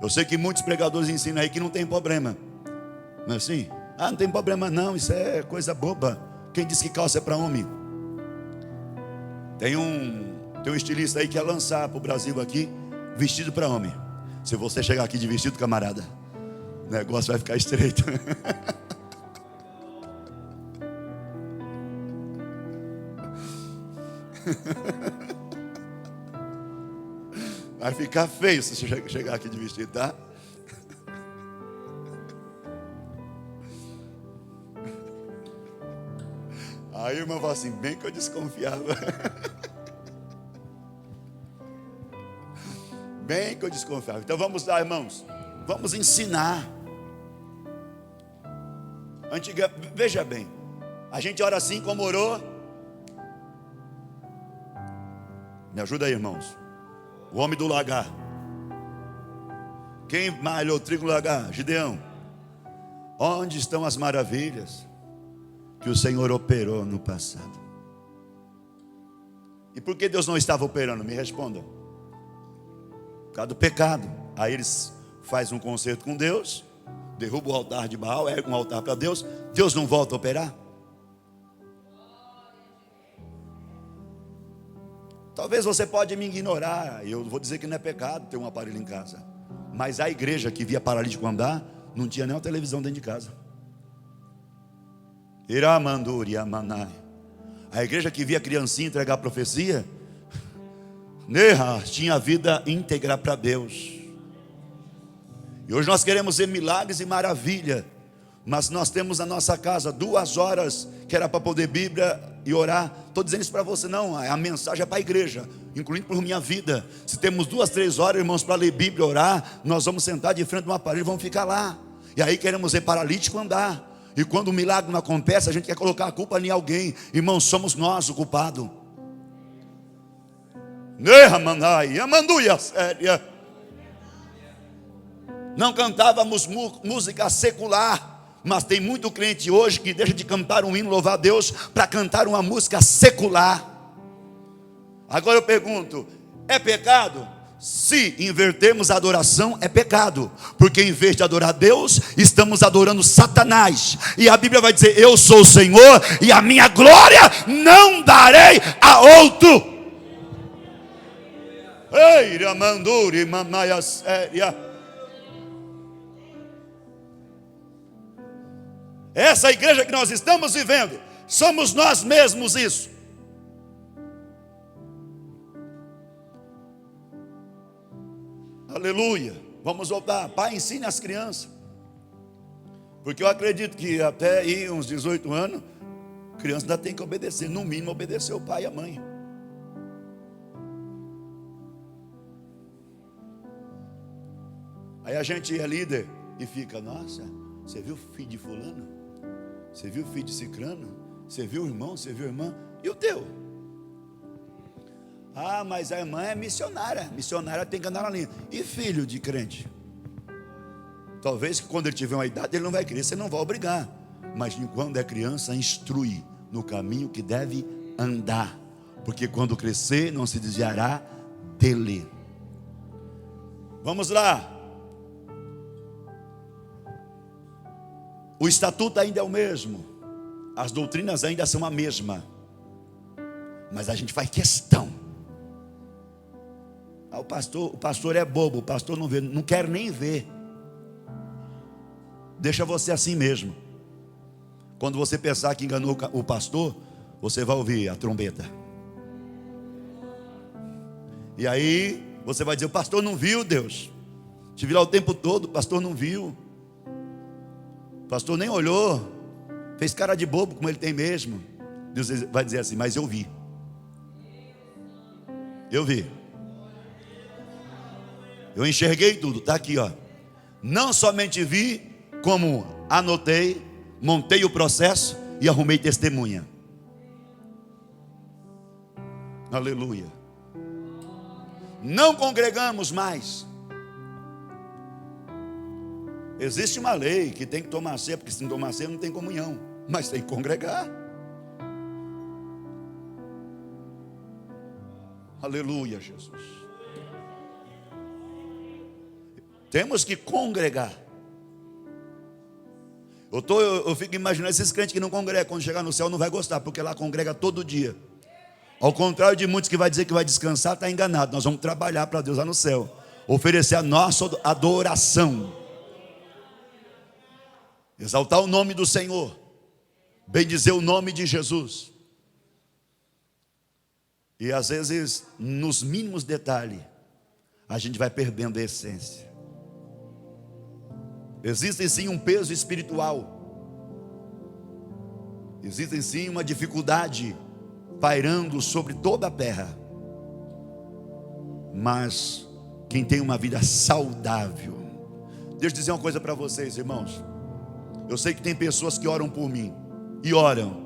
Eu sei que muitos pregadores ensinam aí que não tem problema. Não é assim? Ah, não tem problema não, isso é coisa boba. Quem disse que calça é para homem? Tem um estilista aí que ia lançar para o Brasil aqui vestido para homem. Se você chegar aqui de vestido, camarada, o negócio vai ficar estreito. Vai ficar feio se você chegar aqui de vestido, tá? Aí o irmão fala assim: bem que eu desconfiava. Bem que eu desconfiava. Então vamos lá, irmãos. Vamos ensinar. Veja bem. A gente ora assim como orou. Me ajuda aí, irmãos. O homem do lagar. Quem malhou o trigo no lagar? Gideão. Onde estão as maravilhas que o Senhor operou no passado? E por que Deus não estava operando? Me respondam. Por causa do pecado. Aí eles fazem um concerto com Deus, derruba o altar de Baal, ergue um altar para Deus. Deus não volta a operar? Talvez você pode me ignorar. Eu vou dizer que não é pecado ter um aparelho em casa. Mas a igreja que via paralítico andar não tinha nem uma televisão dentro de casa. A igreja que via criancinha entregar profecia tinha a vida íntegra para Deus. E hoje nós queremos ver milagres e maravilha. Mas nós temos na nossa casa 2 horas que era para poder Bíblia e orar. Estou dizendo isso para você, não, a mensagem é para a igreja, incluindo por minha vida. Se temos 2, 3 horas, irmãos, para ler Bíblia e orar, nós vamos sentar de frente a uma parede e vamos ficar lá. E aí queremos ver paralítico andar. E quando o milagre não acontece, a gente quer colocar a culpa em alguém. Irmãos, somos nós o culpado. Não cantávamos música secular, mas tem muito crente hoje que deixa de cantar um hino, louvar a Deus, para cantar uma música secular. Agora eu pergunto, é pecado? Se invertermos a adoração, é pecado, porque em vez de adorar a Deus, estamos adorando Satanás. E a Bíblia vai dizer: eu sou o Senhor, e a minha glória não darei a outro. Ei, Ramanduri, Mamaia séria. Essa igreja que nós estamos vivendo, somos nós mesmos isso. Aleluia. Vamos voltar. Pai, ensine as crianças. Porque eu acredito que até aí uns 18 anos, a criança ainda tem que obedecer. No mínimo obedecer o pai e a mãe. Aí a gente é líder e fica: nossa, você viu o filho de fulano? Você viu o filho de cicrano? Você viu o irmão? Você viu a irmã? E o teu? Ah, mas a irmã é missionária. Missionária tem que andar na linha. E filho de crente? Talvez que quando ele tiver uma idade, ele não vai querer, você não vai obrigar. Mas quando é criança, instrui no caminho que deve andar. Porque quando crescer, não se desviará dele. Vamos lá. O estatuto ainda é o mesmo. As doutrinas ainda são a mesma. Mas a gente faz questão. Ah, o pastor é bobo, o pastor não vê, não quer nem ver. Deixa você assim mesmo. Quando você pensar que enganou o pastor, você vai ouvir a trombeta. E aí você vai dizer: o pastor não viu, Deus. Te vi lá o tempo todo, o pastor não viu. O pastor nem olhou, fez cara de bobo como ele tem mesmo. Deus vai dizer assim: mas eu vi. Eu vi. Eu enxerguei tudo, está aqui, ó. Não somente vi, como anotei, montei o processo e arrumei testemunha. Aleluia. Não congregamos mais. Existe uma lei que tem que tomar ceia, porque se não tomar ceia não tem comunhão. Mas tem que congregar. Aleluia, Jesus. Temos que congregar. Eu fico imaginando esses crentes que não congregam, quando chegar no céu não vai gostar, porque lá congrega todo dia. Ao contrário de muitos que vai dizer que vai descansar, está enganado. Nós vamos trabalhar para Deus lá no céu, oferecer a nossa adoração, exaltar o nome do Senhor, bendizer o nome de Jesus. E às vezes, nos mínimos detalhes, a gente vai perdendo a essência. Existe sim um peso espiritual. Existe sim uma dificuldade pairando sobre toda a terra. Mas quem tem uma vida saudável, deixa eu dizer uma coisa para vocês, irmãos. Eu sei que tem pessoas que oram por mim. E oram.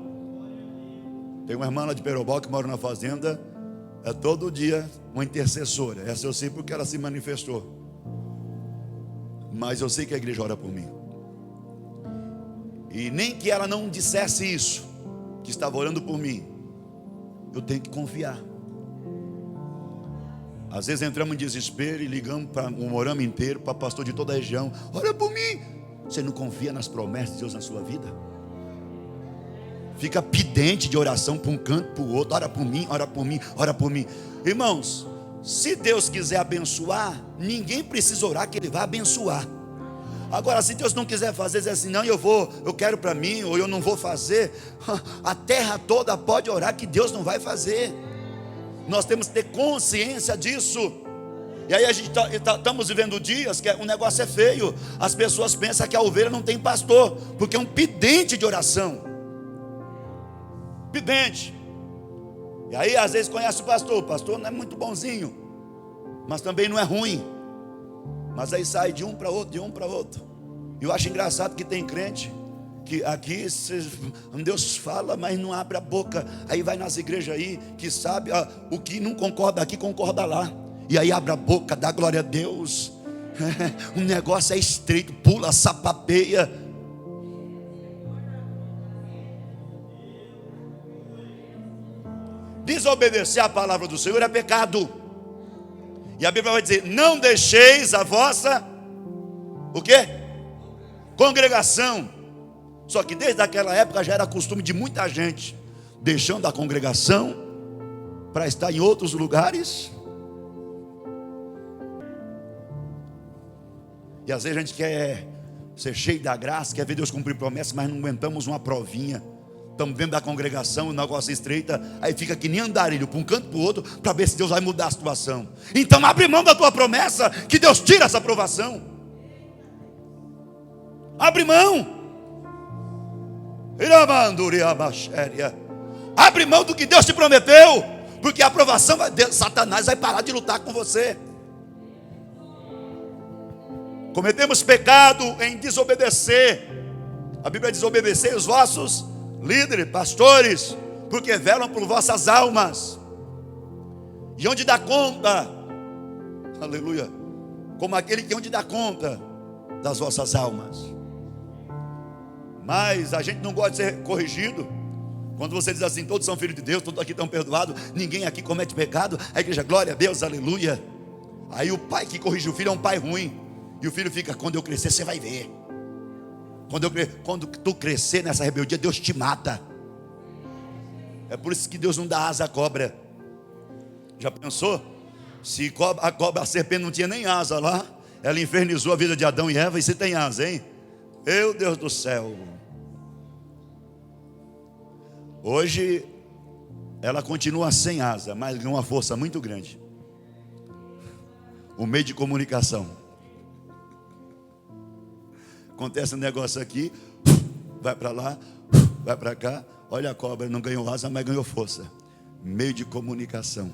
Tem uma irmã lá de Perobal que mora na fazenda. É todo dia uma intercessora. Essa eu sei porque ela se manifestou. Mas eu sei que a igreja ora por mim. E nem que ela não dissesse isso, que estava orando por mim, eu tenho que confiar. Às vezes entramos em desespero e ligamos para um Morama inteiro, para pastor de toda a região: ora por mim. Você não confia nas promessas de Deus na sua vida? Fica pedente de oração para um canto, para o outro: ora por mim, ora por mim, ora por mim. Irmãos, se Deus quiser abençoar, ninguém precisa orar que Ele vai abençoar. Agora, se Deus não quiser fazer, dizer assim: não, eu quero para mim, ou eu não vou fazer, a terra toda pode orar que Deus não vai fazer. Nós temos que ter consciência disso. E aí a gente estamos vivendo dias que o negócio é feio. As pessoas pensam que a ovelha não tem pastor, porque é um pedinte de oração. Pedinte. E aí às vezes conhece o pastor não é muito bonzinho, mas também não é ruim. Mas aí sai de um para outro, de um para outro. E eu acho engraçado que tem crente que aqui Deus fala, mas não abre a boca. Aí vai nas igrejas aí que sabe o que não concorda aqui, concorda lá. E aí abre a boca, dá glória a Deus. O negócio é estreito, pula, sapapeia. Desobedecer a palavra do Senhor é pecado. E a Bíblia vai dizer: não deixeis a vossa, o quê? Congregação. Só que desde aquela época já era costume de muita gente deixando a congregação para estar em outros lugares. E às vezes a gente quer ser cheio da graça, quer ver Deus cumprir promessas, mas não aguentamos uma provinha. Estamos dentro da congregação, o negócio estreita, aí fica que nem andarilho, para um canto para o outro, para ver se Deus vai mudar a situação. Então abre mão da tua promessa, que Deus tira essa aprovação. Abre mão. Abre mão do que Deus te prometeu, porque a aprovação Satanás vai parar de lutar com você. Cometemos pecado em desobedecer. A Bíblia diz: obedecer os vossos líderes, pastores, porque velam por vossas almas. E onde dá conta, aleluia, como aquele que onde dá conta das vossas almas. Mas a gente não gosta de ser corrigido. Quando você diz assim: todos são filhos de Deus, todos aqui estão perdoados, ninguém aqui comete pecado, a igreja, glória a Deus, aleluia. Aí o pai que corrige o filho é um pai ruim. E o filho fica: quando eu crescer você vai ver. Quando tu crescer nessa rebeldia, Deus te mata. É por isso que Deus não dá asa à cobra. Já pensou? Se a serpente não tinha nem asa lá, ela infernizou a vida de Adão e Eva, e você tem asa, hein? Meu Deus do céu. Hoje ela continua sem asa, mas ganhou uma força muito grande. O meio de comunicação. Acontece um negócio aqui, vai para lá, vai para cá. Olha a cobra, não ganhou asa, mas ganhou força. Meio de comunicação.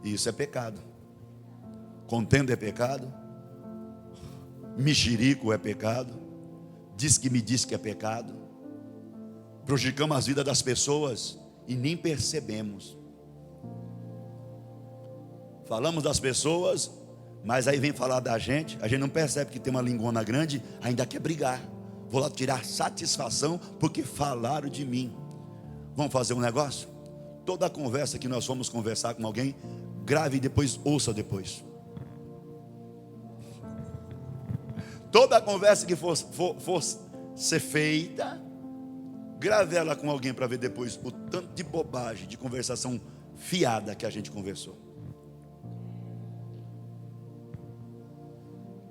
E isso é pecado. Contenda é pecado. Mexerico é pecado. Diz que é pecado. Prejudicamos as vidas das pessoas e nem percebemos. Falamos das pessoas, mas aí vem falar da gente, a gente não percebe que tem uma lingona grande, ainda quer brigar. Vou lá tirar satisfação porque falaram de mim. Vamos fazer um negócio? Toda a conversa que nós formos conversar com alguém, grave e depois ouça depois. Toda a conversa que for ser feita, grave ela com alguém para ver depois o tanto de bobagem, de conversação fiada que a gente conversou.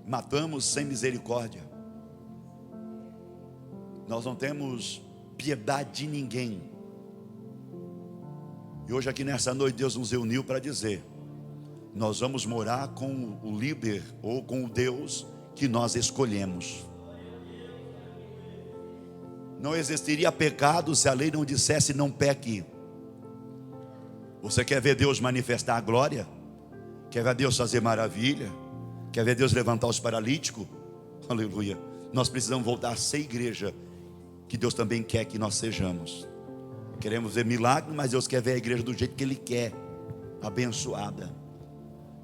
Matamos sem misericórdia. Nós não temos piedade de ninguém. E hoje aqui nessa noite Deus nos reuniu para dizer: nós vamos morar com o líder ou com o Deus que nós escolhemos. Não existiria pecado se a lei não dissesse não peque. Você quer ver Deus manifestar a glória? Quer ver Deus fazer maravilha? Quer ver Deus levantar os paralíticos? Aleluia. Nós precisamos voltar a ser igreja que Deus também quer que nós sejamos. Queremos ver milagre, mas Deus quer ver a igreja do jeito que Ele quer, abençoada.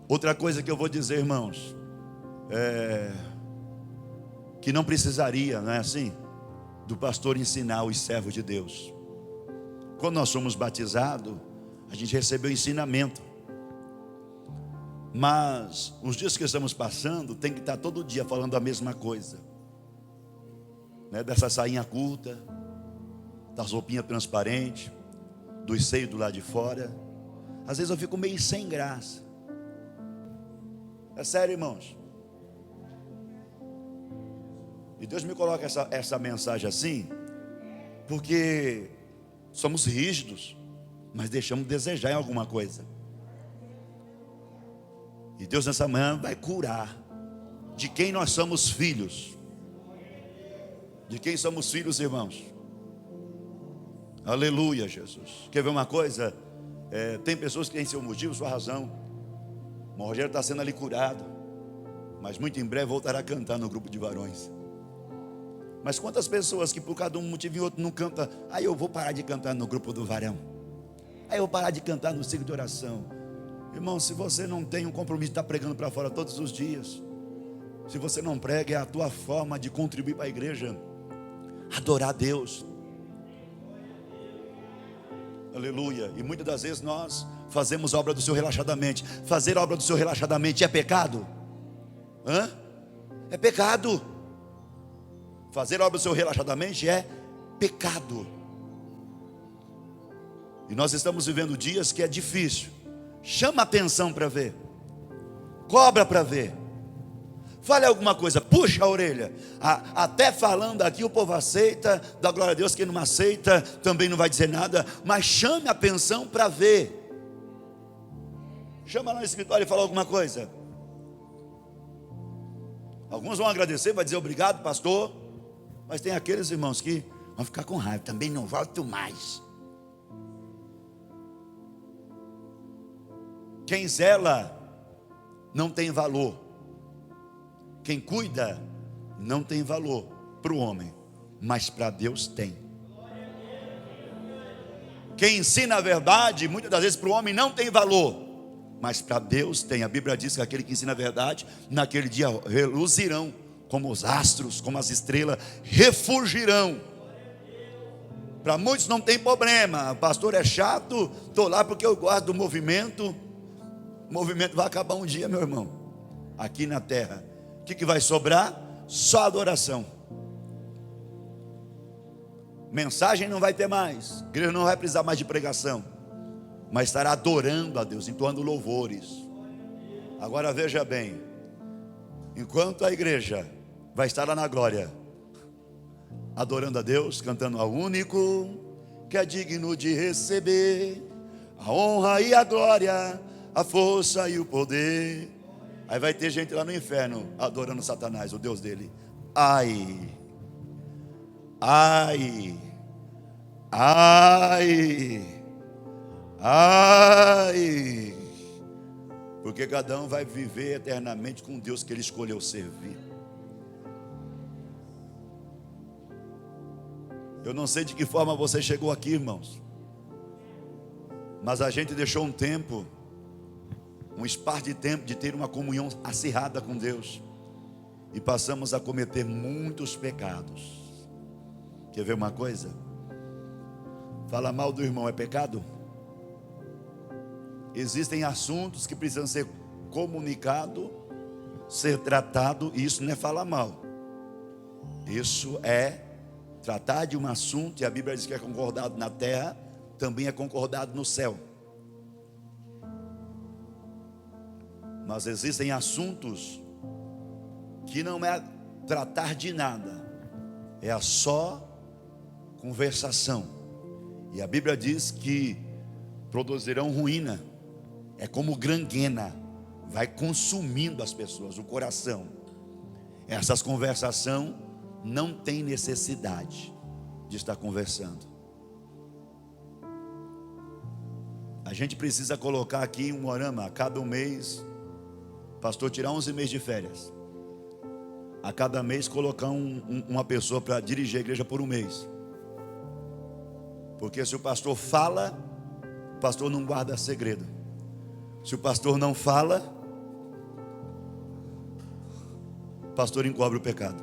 Outra coisa que eu vou dizer, irmãos, que não precisaria, não é assim, do pastor ensinar os servos de Deus. Quando nós somos batizados, a gente recebeu ensinamento. Mas os dias que estamos passando, tem que estar todo dia falando a mesma coisa, né? Dessa sainha curta, das roupinhas transparentes, dos seios do lado de fora. Às vezes eu fico meio sem graça. É sério, irmãos. E Deus me coloca essa mensagem assim, porque somos rígidos, mas deixamos de desejar em alguma coisa. E Deus nessa manhã vai curar de quem nós somos filhos. De quem somos filhos, irmãos? Aleluia, Jesus. Quer ver uma coisa? Tem pessoas que têm seu motivo, sua razão. O Rogério está sendo ali curado, mas muito em breve voltará a cantar no grupo de varões. Mas quantas pessoas que por cada um motivo e outro não canta? Aí eu vou parar de cantar no grupo do varão. Aí eu vou parar de cantar no ciclo de oração. Irmão, se você não tem um compromisso de estar pregando para fora todos os dias, se você não prega, é a tua forma de contribuir para a igreja, adorar a Deus. Aleluia. E muitas das vezes nós fazemos a obra do Senhor relaxadamente. Fazer a obra do Senhor relaxadamente é pecado? É pecado. Fazer a obra do Senhor relaxadamente é pecado. E nós estamos vivendo dias que é difícil. Chama atenção para ver. Cobra para ver. Fale alguma coisa, puxa a orelha. Até falando aqui o povo aceita, dá glória a Deus. Quem não aceita também não vai dizer nada. Mas chame a atenção para ver. Chama lá no escritório e fala alguma coisa. Alguns vão agradecer, vai dizer obrigado, pastor. Mas tem aqueles irmãos que vão ficar com raiva. Também não volto mais. Quem zela não tem valor. Quem cuida não tem valor para o homem, mas para Deus tem. Quem ensina a verdade, muitas das vezes para o homem não tem valor, mas para Deus tem. A Bíblia diz que aquele que ensina a verdade, naquele dia reluzirão como os astros, como as estrelas, refulgirão. Para muitos não tem problema. O pastor é chato, estou lá porque eu gosto do movimento. O movimento vai acabar um dia, meu irmão, aqui na terra. O que vai sobrar? Só adoração. Mensagem não vai ter mais. A igreja não vai precisar mais de pregação, mas estará adorando a Deus, entoando louvores. Agora veja bem, enquanto a igreja vai estar lá na glória, adorando a Deus, cantando ao único que é digno de receber a honra e a glória, a força e o poder. Aí vai ter gente lá no inferno adorando Satanás, o Deus dele. Ai, ai, ai, ai. Porque cada um vai viver eternamente com Deus que ele escolheu servir. Eu não sei de que forma você chegou aqui, irmãos, mas a gente deixou um tempo, um espaço de tempo de ter uma comunhão acirrada com Deus, e passamos a cometer muitos pecados. Quer ver uma coisa? Falar mal do irmão é pecado? Existem assuntos que precisam ser comunicados, ser tratado, e isso não é falar mal. Isso é tratar de um assunto, e a Bíblia diz que é concordado na terra, também é concordado no céu. Mas existem assuntos que não é tratar de nada, é a só conversação. E a Bíblia diz que produzirão ruína. É como gangrena, vai consumindo as pessoas, o coração. Essas conversações não tem necessidade de estar conversando. A gente precisa colocar aqui um orama a cada mês. Pastor, tirar 11 meses de férias. A cada mês colocar uma pessoa para dirigir a igreja por um mês. Porque se o pastor fala, o pastor não guarda segredo. Se o pastor não fala, o pastor encobre o pecado.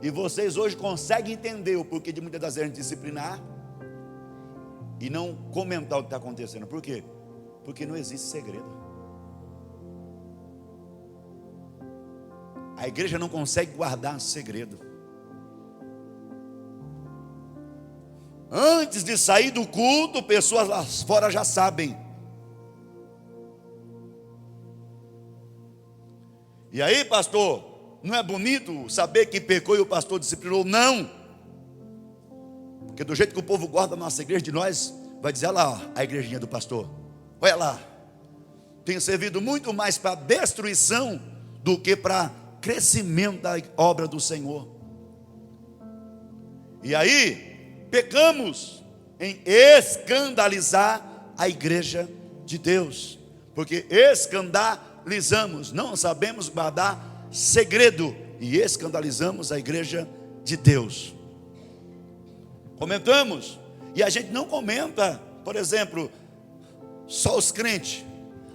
E vocês hoje conseguem entender o porquê de muitas das vezes disciplinar e não comentar o que está acontecendo. Por quê? Porque não existe segredo. A igreja não consegue guardar segredo. Antes de sair do culto, pessoas lá fora já sabem. E aí, pastor, não é bonito saber que pecou e o pastor disciplinou? Não. Porque do jeito que o povo guarda a nossa igreja de nós, vai dizer lá, ó, a igrejinha do pastor. Olha lá, tem servido muito mais para destruição do que para crescimento da obra do Senhor. E aí, pecamos em escandalizar a igreja de Deus, porque escandalizamos, não sabemos guardar segredo e escandalizamos a igreja de Deus. Comentamos, e a gente não comenta, por exemplo, só os crentes.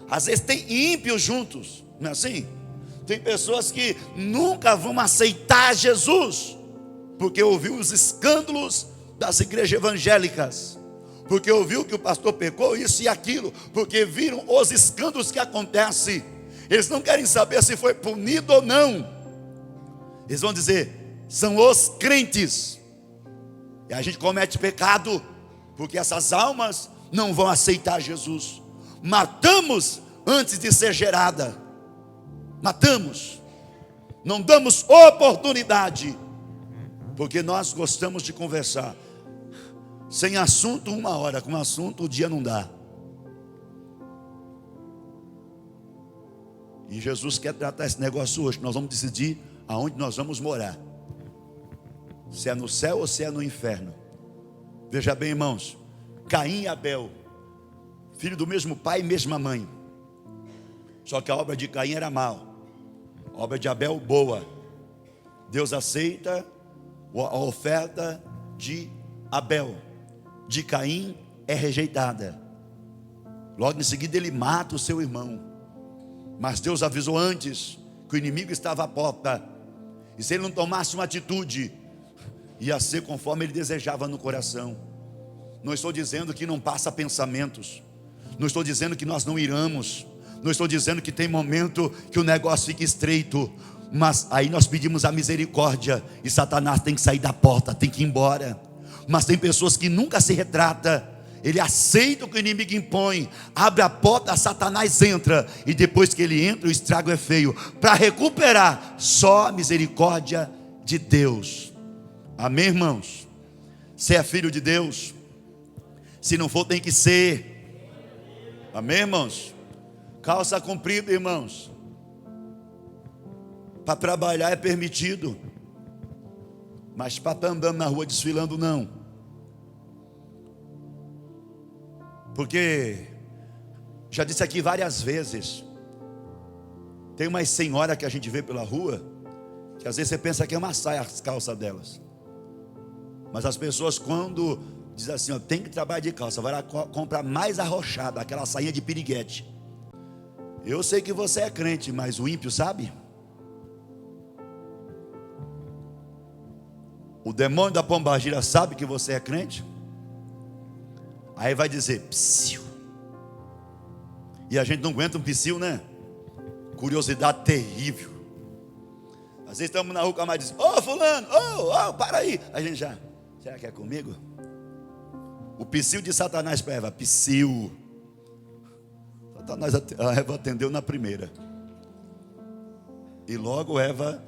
Às vezes tem ímpios juntos, não é assim? Tem pessoas que nunca vão aceitar Jesus, porque ouviu os escândalos das igrejas evangélicas, porque ouviu que o pastor pecou isso e aquilo, porque viram os escândalos que acontecem. Eles não querem saber se foi punido ou não. Eles vão dizer, são os crentes. E a gente comete pecado, porque essas almas não vão aceitar Jesus. Matamos antes de ser gerada. Matamos. Não damos oportunidade, porque nós gostamos de conversar. Sem assunto 1 hora, com assunto o dia não dá. E Jesus quer tratar esse negócio hoje. Nós vamos decidir aonde nós vamos morar. Se é no céu ou se é no inferno. Veja bem, irmãos, Caim e Abel, filho do mesmo pai e mesma mãe. Só que a obra de Caim era mal, a obra de Abel boa. Deus aceita a oferta de Abel. De Caim é rejeitada. Logo em seguida ele mata o seu irmão. Mas Deus avisou antes que o inimigo estava à porta. E se ele não tomasse uma atitude, ia ser conforme ele desejava no coração. Não estou dizendo que não passa pensamentos. Não estou dizendo que nós não iramos. Não estou dizendo que tem momento que o negócio fica estreito. Mas aí nós pedimos a misericórdia. E Satanás tem que sair da porta, tem que ir embora. Mas tem pessoas que nunca se retrata. Ele aceita o que o inimigo impõe, abre a porta, Satanás entra, e depois que ele entra, o estrago é feio. Para recuperar, só a misericórdia de Deus. Amém, irmãos? Você é filho de Deus? Se não for, tem que ser. Amém, irmãos? Calça comprida, irmãos. Para trabalhar é permitido, mas para estar andando na rua desfilando não. Porque, já disse aqui várias vezes, tem umas senhoras que a gente vê pela rua, que às vezes você pensa que é uma saia as calças delas. Mas as pessoas quando dizem assim, ó, tem que trabalhar de calça, vai lá comprar mais arrochada, aquela sainha de piriguete. Eu sei que você é crente, mas o ímpio sabe? O demônio da pombagira sabe que você é crente? Aí vai dizer, psiu. E a gente não aguenta um psiu, né? Curiosidade terrível. Às vezes estamos na rua, com a mãe diz, ô fulano, para aí. A gente já, será que é comigo? O psiu de Satanás para Eva, psiu. Satanás, a Eva atendeu na primeira. E logo Eva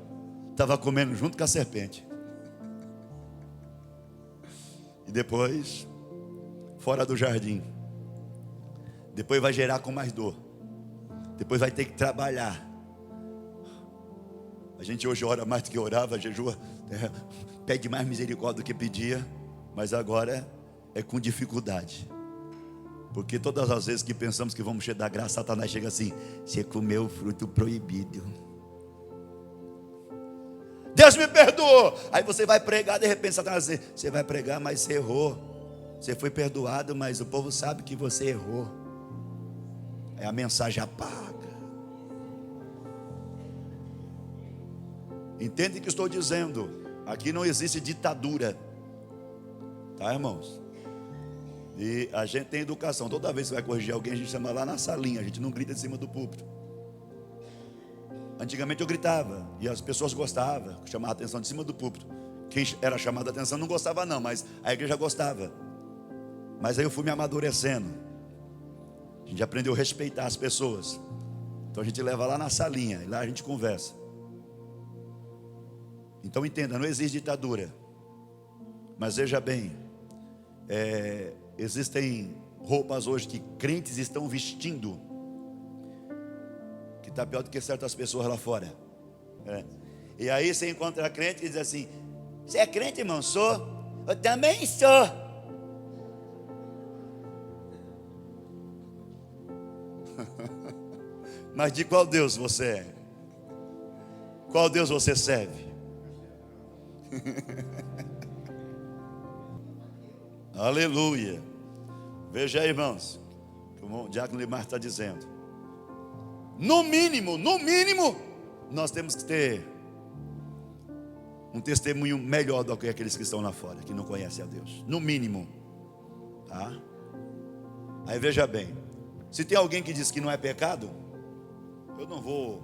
estava comendo junto com a serpente. E depois, fora do jardim. Depois vai gerar com mais dor. Depois vai ter que trabalhar. A gente hoje ora mais do que orava, jejua, pede mais misericórdia do que pedia. Mas agora é com dificuldade. Porque todas as vezes que pensamos que vamos chegar da graça, Satanás chega assim, você comeu o fruto proibido. Deus me perdoou. Aí você vai pregar, de repente Satanás diz, você vai pregar, mas você errou. Você foi perdoado, mas o povo sabe que você errou. É a mensagem apaga. Entende o que estou dizendo? Aqui não existe ditadura. Tá, irmãos? E a gente tem educação. Toda vez que vai corrigir alguém, a gente chama lá na salinha. A gente não grita em cima do púlpito. Antigamente eu gritava e as pessoas gostavam, chamavam a atenção de cima do púlpito. Quem era chamado a atenção não gostava não, mas a igreja gostava. Mas aí eu fui me amadurecendo. A gente aprendeu a respeitar as pessoas. Então a gente leva lá na salinha, e lá a gente conversa. Então entenda, não existe ditadura. Mas veja bem, existem roupas hoje que crentes estão vestindo, que está pior do que certas pessoas lá fora. E aí você encontra crente e diz assim: você é crente, irmão? Sou. Eu também sou. Mas de qual Deus você é? Qual Deus você serve? Aleluia. Veja aí, irmãos, como o diácono Limar está dizendo. No mínimo, nós temos que ter um testemunho melhor do que aqueles que estão lá fora, que não conhecem a Deus. No mínimo, tá? Aí veja bem, se tem alguém que diz que não é pecado, eu não vou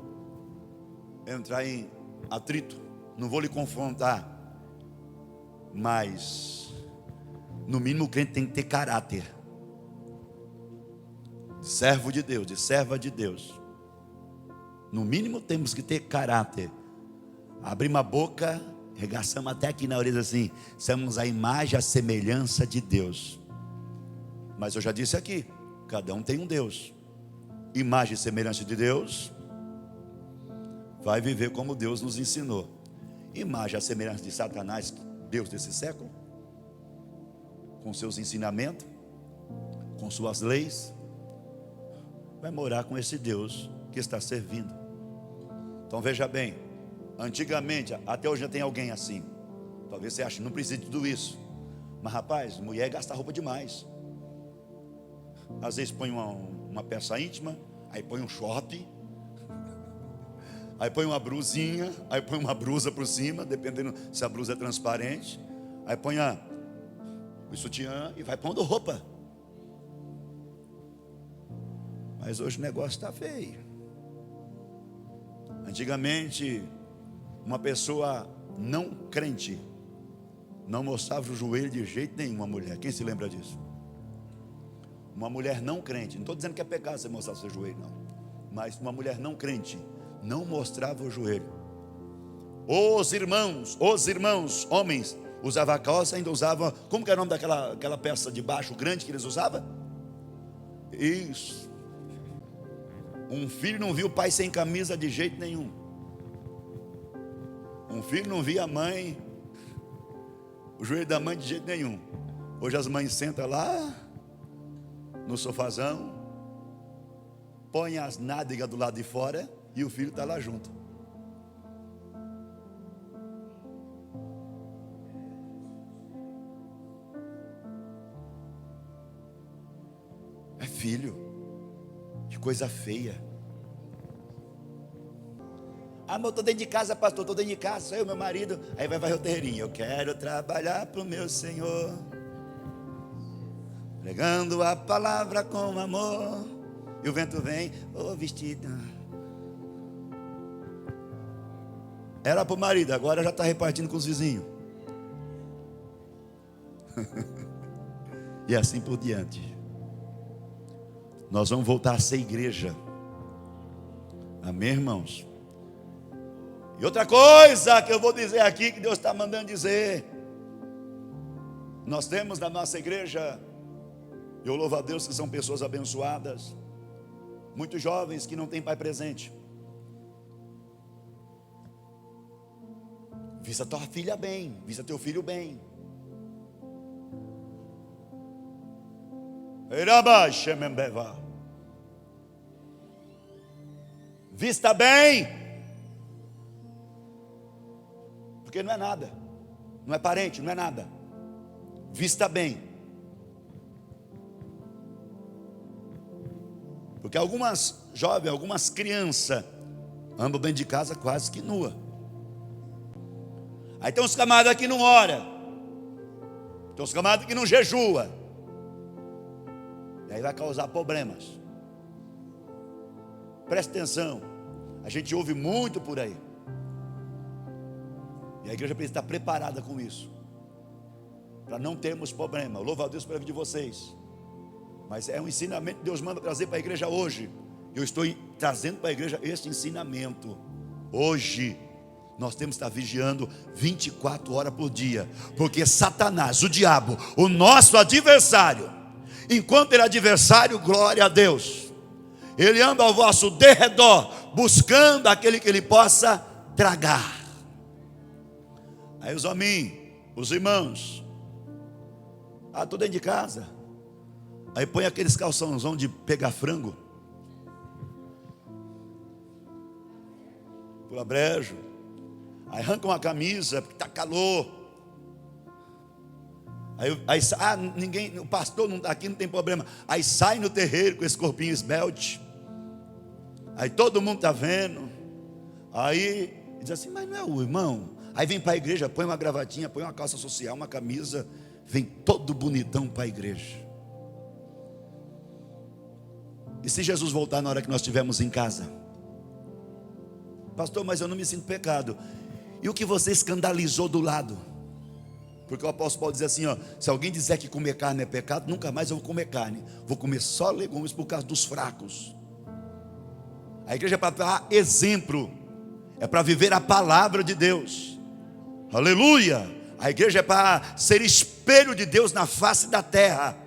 entrar em atrito, não vou lhe confrontar, mas no mínimo o crente tem que ter caráter de servo de Deus, de serva de Deus. No mínimo temos que ter caráter. Abrimos a boca, regaçamos até aqui na orelha assim: somos a imagem, a semelhança de Deus. Mas eu já disse aqui, cada um tem um Deus. Imagem e semelhança de Deus, vai viver como Deus nos ensinou. Imagem a semelhança de Satanás, Deus desse século, com seus ensinamentos, com suas leis, vai morar com esse Deus que está servindo. Então veja bem, antigamente, até hoje já tem alguém assim. Talvez você ache, não precisa de tudo isso. Mas rapaz, mulher gasta roupa demais. Às vezes põe uma peça íntima, aí põe um short, aí põe uma brusinha, aí põe uma blusa por cima, dependendo se a blusa é transparente. Aí põe o sutiã e vai pondo roupa. Mas hoje o negócio está feio. Antigamente, uma pessoa não crente não mostrava o joelho de jeito nenhum, uma mulher. Quem se lembra disso? Uma mulher não crente, não estou dizendo que é pecado você mostrar o seu joelho, não. Mas uma mulher não crente não mostrava o joelho. Os irmãos, homens, usavam calça, ainda usavam, como que é o nome daquela peça de baixo grande que eles usavam? Isso. Um filho não viu o pai sem camisa de jeito nenhum. Um filho não via a mãe, o joelho da mãe de jeito nenhum. Hoje as mães sentam lá no sofazão, põe as nádegas do lado de fora e o filho está lá junto. É filho. Que coisa feia. Mas eu estou dentro de casa, pastor, estou dentro de casa, sou eu, meu marido. Aí vai o terreirinho: eu quero trabalhar para o meu Senhor, pregando a palavra com amor. E o vento vem, vestido. Era para o marido, agora já está repartindo com os vizinhos. E assim por diante. Nós vamos voltar a ser igreja. Amém, irmãos? E outra coisa que eu vou dizer aqui, que Deus está mandando dizer: nós temos na nossa igreja, eu louvo a Deus que são pessoas abençoadas, muitos jovens que não têm pai presente. Vista tua filha bem, vista teu filho bem. Vista bem, porque não é nada, não é parente, não é nada. Vista bem, porque algumas jovens, algumas crianças andam dentro de casa quase que nua. Aí tem uns camaradas que não ora, tem uns camaradas que não jejua. E aí vai causar problemas. Preste atenção. A gente ouve muito por aí. E a igreja precisa estar preparada com isso, para não termos problema. Eu louvo a Deus pela vida de vocês. Mas é um ensinamento que Deus manda trazer para a igreja hoje. Eu estou trazendo para a igreja este ensinamento. Hoje nós temos que estar vigiando 24 horas por dia. Porque Satanás, o diabo, o nosso adversário, enquanto ele é adversário, glória a Deus. Ele anda ao vosso derredor, buscando aquele que ele possa tragar. Aí os homens, os irmãos, tô dentro de casa. Aí põe aqueles calçãozão de pegar frango, pula brejo. Aí arranca uma camisa, porque está calor. Aí ninguém, o pastor não está aqui, não tem problema. Aí sai no terreiro com esse corpinho esbelte. Aí todo mundo está vendo. Aí diz assim, mas não é o irmão? Aí vem para a igreja, põe uma gravatinha, põe uma calça social, uma camisa, vem todo bonitão para a igreja. E se Jesus voltar na hora que nós estivermos em casa? Pastor, mas eu não me sinto pecado. E o que você escandalizou do lado? Porque o apóstolo Paulo diz assim, se alguém disser que comer carne é pecado, nunca mais eu vou comer carne. Vou comer só legumes por causa dos fracos. A igreja é para dar exemplo. É para viver a palavra de Deus. Aleluia. A igreja é para ser espelho de Deus na face da terra.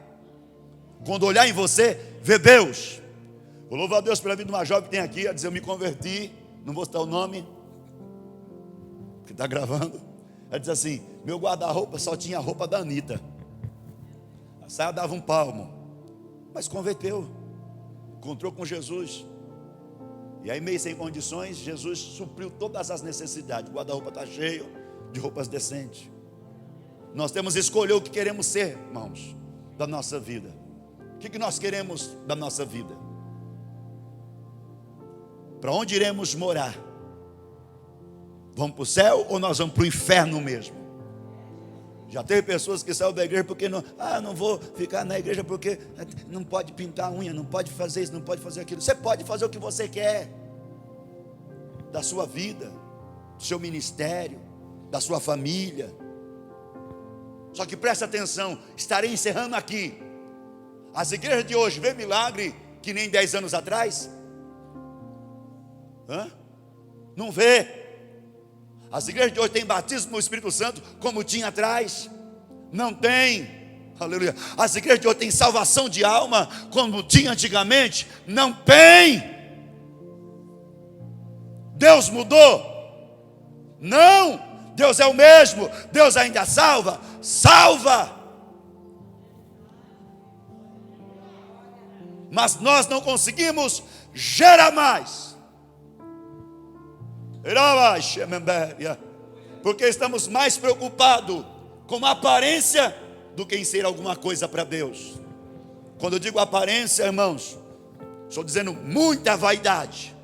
Quando olhar em você, vê Deus. Eu louvo a Deus pela vida de uma jovem que tem aqui, a dizer, eu me converti. Não vou citar o nome, porque está gravando. Ela diz assim, meu guarda-roupa só tinha a roupa da Anitta. A saia dava um palmo. Mas converteu. Encontrou com Jesus. E aí meio sem condições, Jesus supriu todas as necessidades. O guarda-roupa está cheio de roupas decentes. Nós temos que escolher o que queremos ser, irmãos, da nossa vida. O que nós queremos da nossa vida? Para onde iremos morar? Vamos para o céu ou nós vamos para o inferno mesmo? Já teve pessoas que saíram da igreja porque não vou ficar na igreja porque não pode pintar a unha, não pode fazer isso, não pode fazer aquilo. Você pode fazer o que você quer da sua vida, do seu ministério, da sua família. Só que preste atenção, estarei encerrando aqui. As igrejas de hoje vê milagre que nem 10 anos atrás? Não vê. As igrejas de hoje têm batismo no Espírito Santo como tinha atrás? Não tem. Aleluia. As igrejas de hoje têm salvação de alma como tinha antigamente? Não tem. Deus mudou? Não. Deus é o mesmo. Deus ainda salva. Salva. Mas nós não conseguimos gerar mais. Porque estamos mais preocupados com a aparência do que em ser alguma coisa para Deus. Quando eu digo aparência, irmãos, estou dizendo muita vaidade.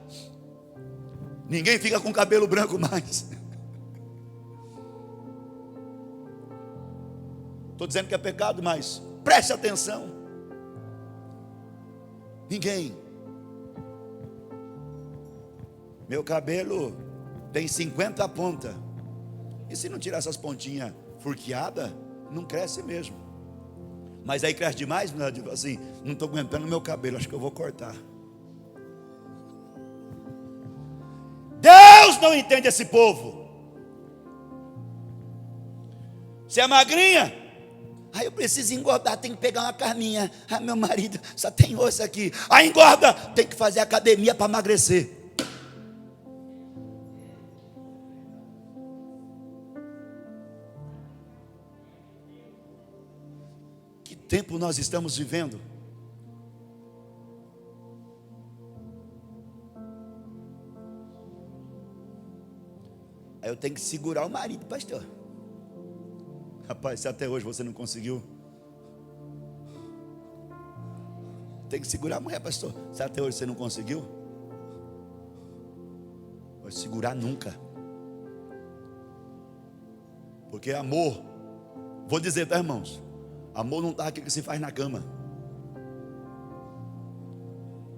Ninguém fica com cabelo branco mais. Estou dizendo que é pecado, mas preste atenção. Ninguém. Meu cabelo tem 50 pontas. E se não tirar essas pontinhas furqueadas, não cresce mesmo. Mas aí cresce demais, né? Tipo assim, não estou aguentando o meu cabelo, acho que eu vou cortar. Deus não entende esse povo. Você é magrinha? Eu preciso engordar, tem que pegar uma carninha. Meu marido só tem osso aqui. Engorda, tem que fazer academia para emagrecer. Que tempo nós estamos vivendo? Aí eu tenho que segurar o marido, pastor. Rapaz, se até hoje você não conseguiu, tem que segurar a mulher, pastor. Se até hoje você não conseguiu, vai segurar nunca. Porque amor, vou dizer, tá, irmãos? Amor não está aqui que se faz na cama.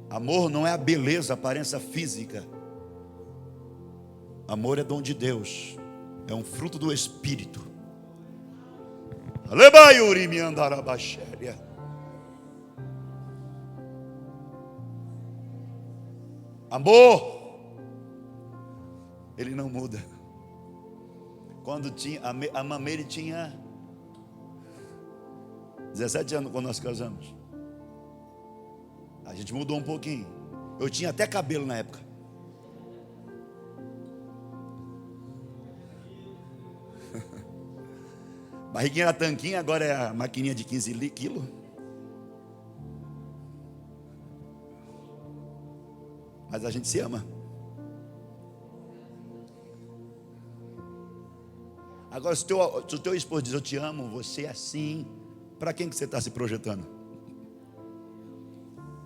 Amor não é a beleza, a aparência física. Amor é dom de Deus. É um fruto do Espírito. Amor, ele não muda. Quando tinha a Mameire tinha 17 anos quando nós casamos. A gente mudou um pouquinho. Eu tinha até cabelo na época. Barriguinha era tanquinha, agora é a maquininha de 15 quilos. Mas a gente se ama. Agora, se o teu esposo diz, eu te amo, você é assim, para quem que você está se projetando?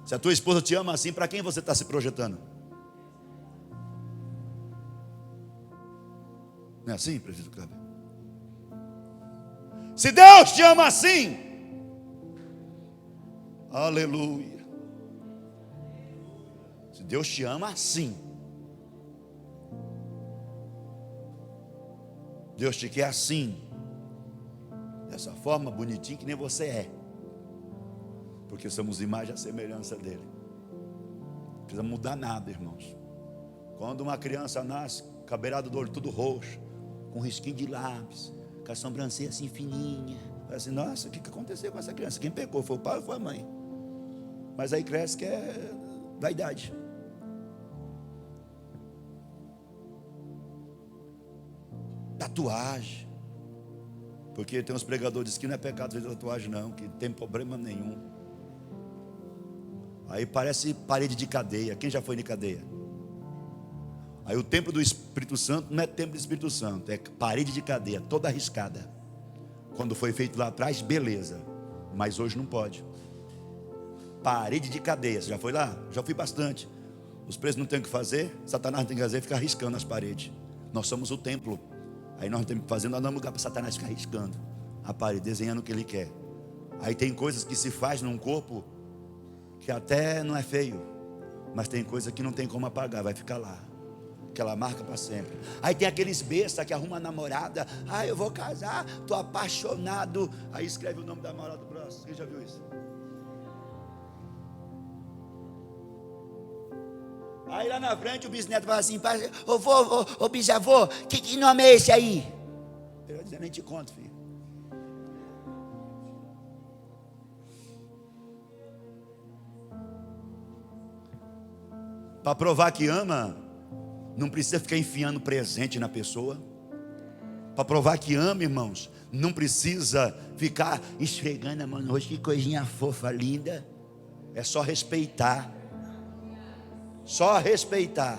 Se a tua esposa te ama assim, para quem você está se projetando? Não é assim, prefeito Kleber? Se Deus te ama assim, aleluia. Se Deus te ama assim, Deus te quer assim, dessa forma, bonitinho que nem você é, porque somos imagem e semelhança dele. Não precisa mudar nada, irmãos. Quando uma criança nasce, cabeirado do olho tudo roxo, com risquinho de lápis, com a sobrancelha assim fininha, fala assim, nossa, o que aconteceu com essa criança? Quem pecou? Foi o pai ou foi a mãe? Mas aí cresce que é vaidade. Tatuagem. Porque tem uns pregadores que não é pecado fazer tatuagem não, que não tem problema nenhum. Aí parece parede de cadeia. Quem já foi em cadeia? Aí o templo do Espírito Santo não é templo do Espírito Santo, é parede de cadeia, toda arriscada. Quando foi feito lá atrás, beleza, mas hoje não pode. Parede de cadeia, você já foi lá? Já fui bastante. Os presos não têm o que fazer, Satanás tem que fazer, ficar riscando as paredes. Nós somos o templo. Aí nós temos que fazer, nós não damos lugar para Satanás ficar riscando a parede, desenhando o que ele quer. Aí tem coisas que se faz num corpo que até não é feio, mas tem coisa que não tem como apagar, vai ficar lá, aquela marca para sempre. Aí tem aqueles bestas que arrumam a namorada, eu vou casar, estou apaixonado, aí escreve o nome da namorada do próximo. Quem já viu isso? Aí lá na frente o bisneto fala assim, ô bisavô, que nome é esse aí? Eu vou dizer, nem te conto, filho. Para provar que ama, não precisa ficar enfiando presente na pessoa. Para provar que ama, irmãos, não precisa ficar esfregando a mão no rosto, que coisinha fofa, linda. É só respeitar. Só respeitar.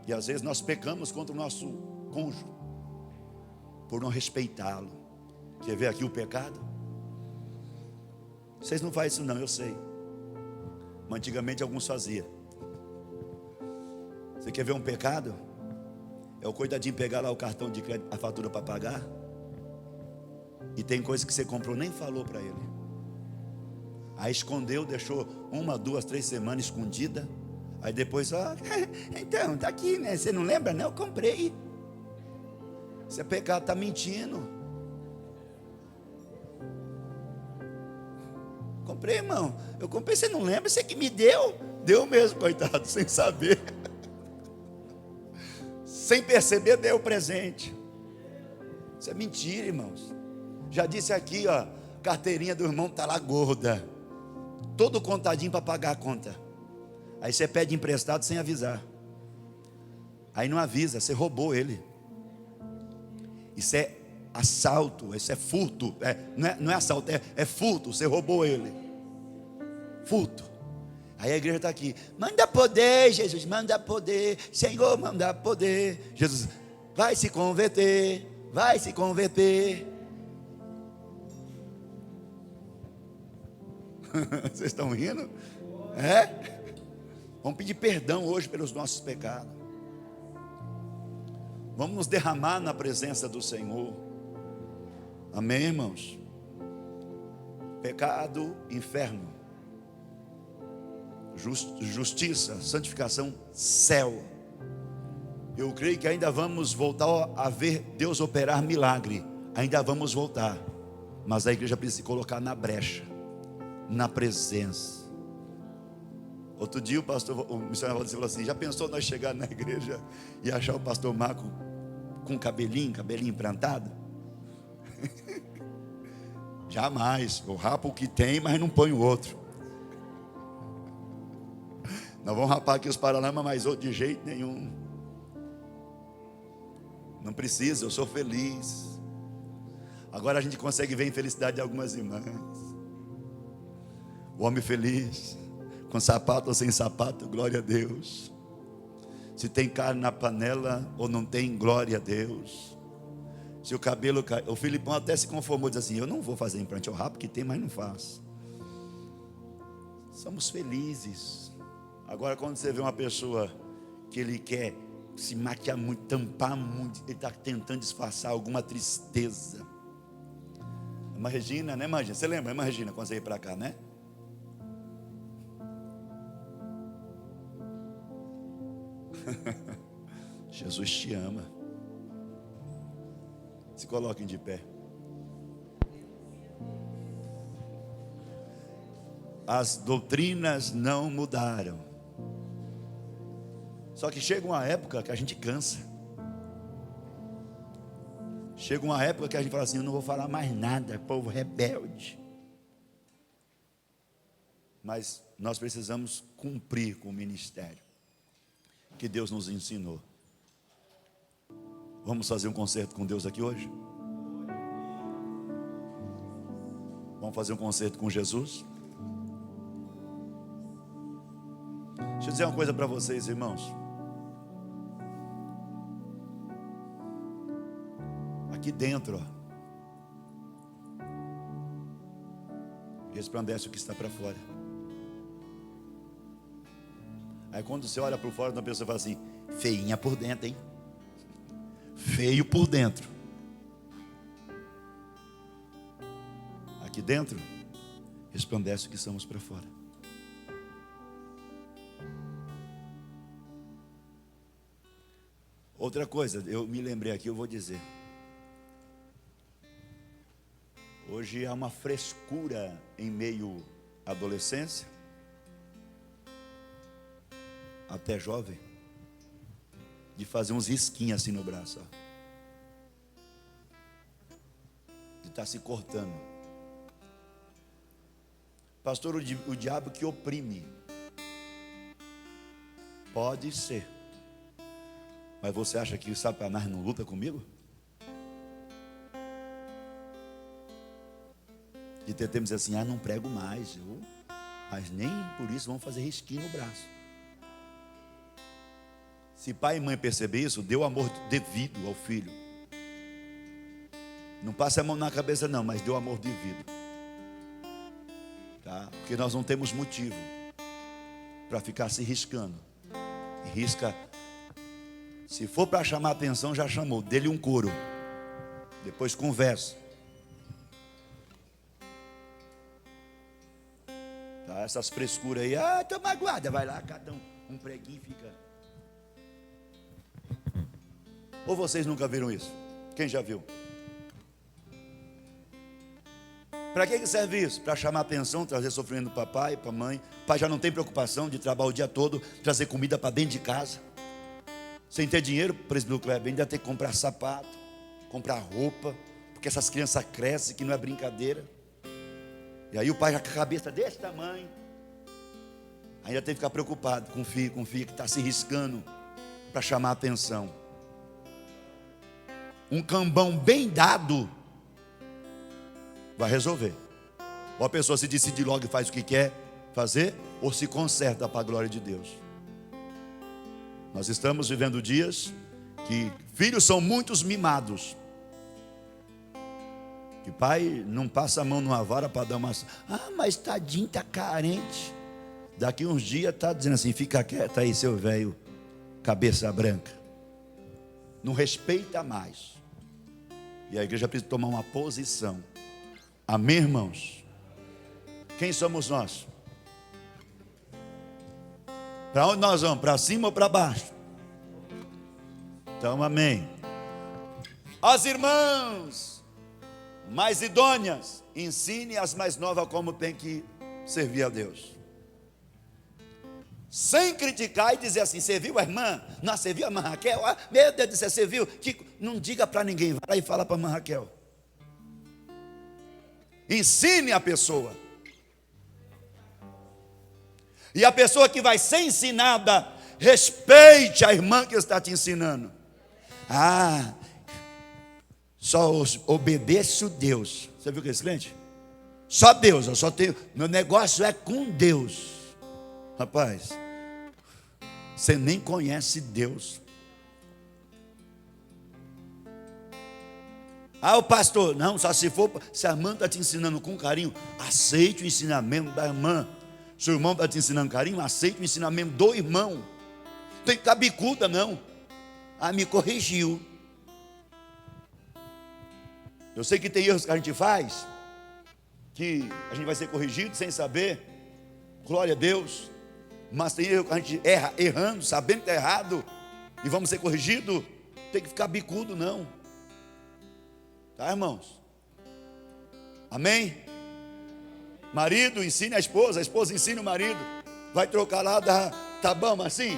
E às vezes nós pecamos contra o nosso cônjuge por não respeitá-lo. Quer ver aqui o pecado? Vocês não fazem isso não, eu sei. Mas antigamente alguns faziam. Você quer ver um pecado? É o coitadinho pegar lá o cartão de crédito, a fatura para pagar, e tem coisa que você comprou, nem falou para ele. Aí escondeu, deixou 1, 2, 3 semanas escondida. Aí depois, então, tá aqui, né? Você não lembra, né? Eu comprei. Isso é pecado, tá mentindo. Comprei, irmão. Eu comprei, você não lembra? Você que me deu. Deu mesmo, coitado, sem saber. Sem perceber, deu o presente. Isso é mentira, irmãos. Já disse aqui, carteirinha do irmão está lá gorda. Todo contadinho para pagar a conta. Aí você pede emprestado sem avisar. Aí não avisa, você roubou ele. Isso é assalto, isso é furto. Não é assalto, é furto, você roubou ele. Furto. Aí a igreja está aqui. Manda poder, Jesus, manda poder. Senhor, manda poder. Jesus, vai se converter. Vai se converter. Vocês estão rindo? Vamos pedir perdão hoje pelos nossos pecados. Vamos nos derramar na presença do Senhor. Amém, irmãos? Pecado, inferno. Justiça, santificação, céu. Eu creio que ainda vamos voltar a ver Deus operar milagre. Ainda vamos voltar. Mas a igreja precisa se colocar na brecha, na presença. Outro dia o missionário falou assim: já pensou nós chegar na igreja e achar o pastor Marco com cabelinho implantado? Jamais. Eu rapo o que tem, mas não ponho outro. Nós vamos rapar aqui os paralamas, mas outro de jeito nenhum. Não precisa, eu sou feliz. Agora a gente consegue ver a infelicidade de algumas irmãs. O homem feliz, com sapato ou sem sapato, glória a Deus. Se tem carne na panela ou não tem, glória a Deus. Se o cabelo cai, o Filipão até se conformou, diz assim: eu não vou fazer implante, eu rapo que tem, mas não faço. Somos felizes. Agora quando você vê uma pessoa que ele quer se maquiar muito, tampar muito, ele está tentando disfarçar alguma tristeza. Irmã Regina, né, irmã Regina? Você lembra, irmã Regina, quando você veio para cá, né? Jesus te ama. Se coloquem de pé. As doutrinas não mudaram. Só que chega uma época que a gente cansa. Chega uma época que a gente fala assim: eu não vou falar mais nada, povo rebelde. Mas nós precisamos cumprir com o ministério que Deus nos ensinou. Vamos fazer um concerto com Deus aqui hoje? Vamos fazer um concerto com Jesus? Deixa eu dizer uma coisa para vocês, irmãos. Aqui dentro, ó, resplandece o que está para fora. Aí quando você olha para fora, uma pessoa fala assim: feinha por dentro, hein? Feio por dentro. Aqui dentro resplandece o que somos para fora. Outra coisa, eu me lembrei aqui, eu vou dizer. Hoje há uma frescura em meio à adolescência, até jovem, de fazer uns risquinhos assim no braço, ó. De estar se cortando. Pastor, o diabo que oprime. Pode ser. Mas você acha que o Satanás não luta comigo? De ter tempo dizer assim: não prego mais, mas nem por isso vão fazer risquinho no braço. Se pai e mãe perceber isso, dê o amor devido ao filho. Não passe a mão na cabeça não, mas dê o amor devido, tá? Porque nós não temos motivo para ficar se riscando. E risca. Se for para chamar a atenção, já chamou. Dê-lhe um couro. Depois conversa. Tá? Essas frescuras aí. Tô magoada. Vai lá, cada um preguinho e fica. Ou vocês nunca viram isso? Quem já viu? Para que serve isso? Para chamar a atenção, trazer sofrimento para pai, para mãe. O pai já não tem preocupação de trabalhar o dia todo, trazer comida para dentro de casa. Sem ter dinheiro, presbítero Kleber, ainda tem que comprar sapato, comprar roupa, porque essas crianças crescem, que não é brincadeira. E aí o pai já com a cabeça desse tamanho, ainda tem que ficar preocupado com o filho que está se riscando para chamar a atenção. Um cambão bem dado vai resolver. Ou a pessoa se decide logo e faz o que quer fazer, ou se conserta para a glória de Deus. Nós estamos vivendo dias que filhos são muitos mimados. Que pai não passa a mão numa vara para dar uma... mas tadinho, está carente. Daqui uns dias está dizendo assim: fica quieto aí, seu velho, cabeça branca. Não respeita mais. E a igreja precisa tomar uma posição. Amém, irmãos? Quem somos nós? Para onde nós vamos? Para cima ou para baixo? Então, amém. As irmãs mais idôneas, ensine as mais novas como tem que servir a Deus. Sem criticar e dizer assim: você viu a irmã? Não, você viu a irmã Raquel? Meu Deus do céu, você viu? Não diga para ninguém, vai lá e fala para a irmã Raquel. Ensine a pessoa. E a pessoa que vai ser ensinada, respeite a irmã que está te ensinando. Só obedeço Deus. Você viu que é esse crente? Só Deus, eu só tenho. Meu negócio é com Deus. Rapaz, você nem conhece Deus. O pastor, não, só se for. Se a irmã está te ensinando com carinho, aceite o ensinamento da irmã. Se o irmão está te ensinando carinho, aceite o ensinamento do irmão. Não tem que ficar bicuda, não. Me corrigiu. Eu sei que tem erros que a gente faz, que a gente vai ser corrigido sem saber. Glória a Deus. Mas tem erro que a gente erra, errando, sabendo que está errado, e vamos ser corrigidos. Tem que ficar bicudo, não. Tá, irmãos? Amém? Marido ensine a esposa ensine o marido. Vai trocar lá, tá bom assim?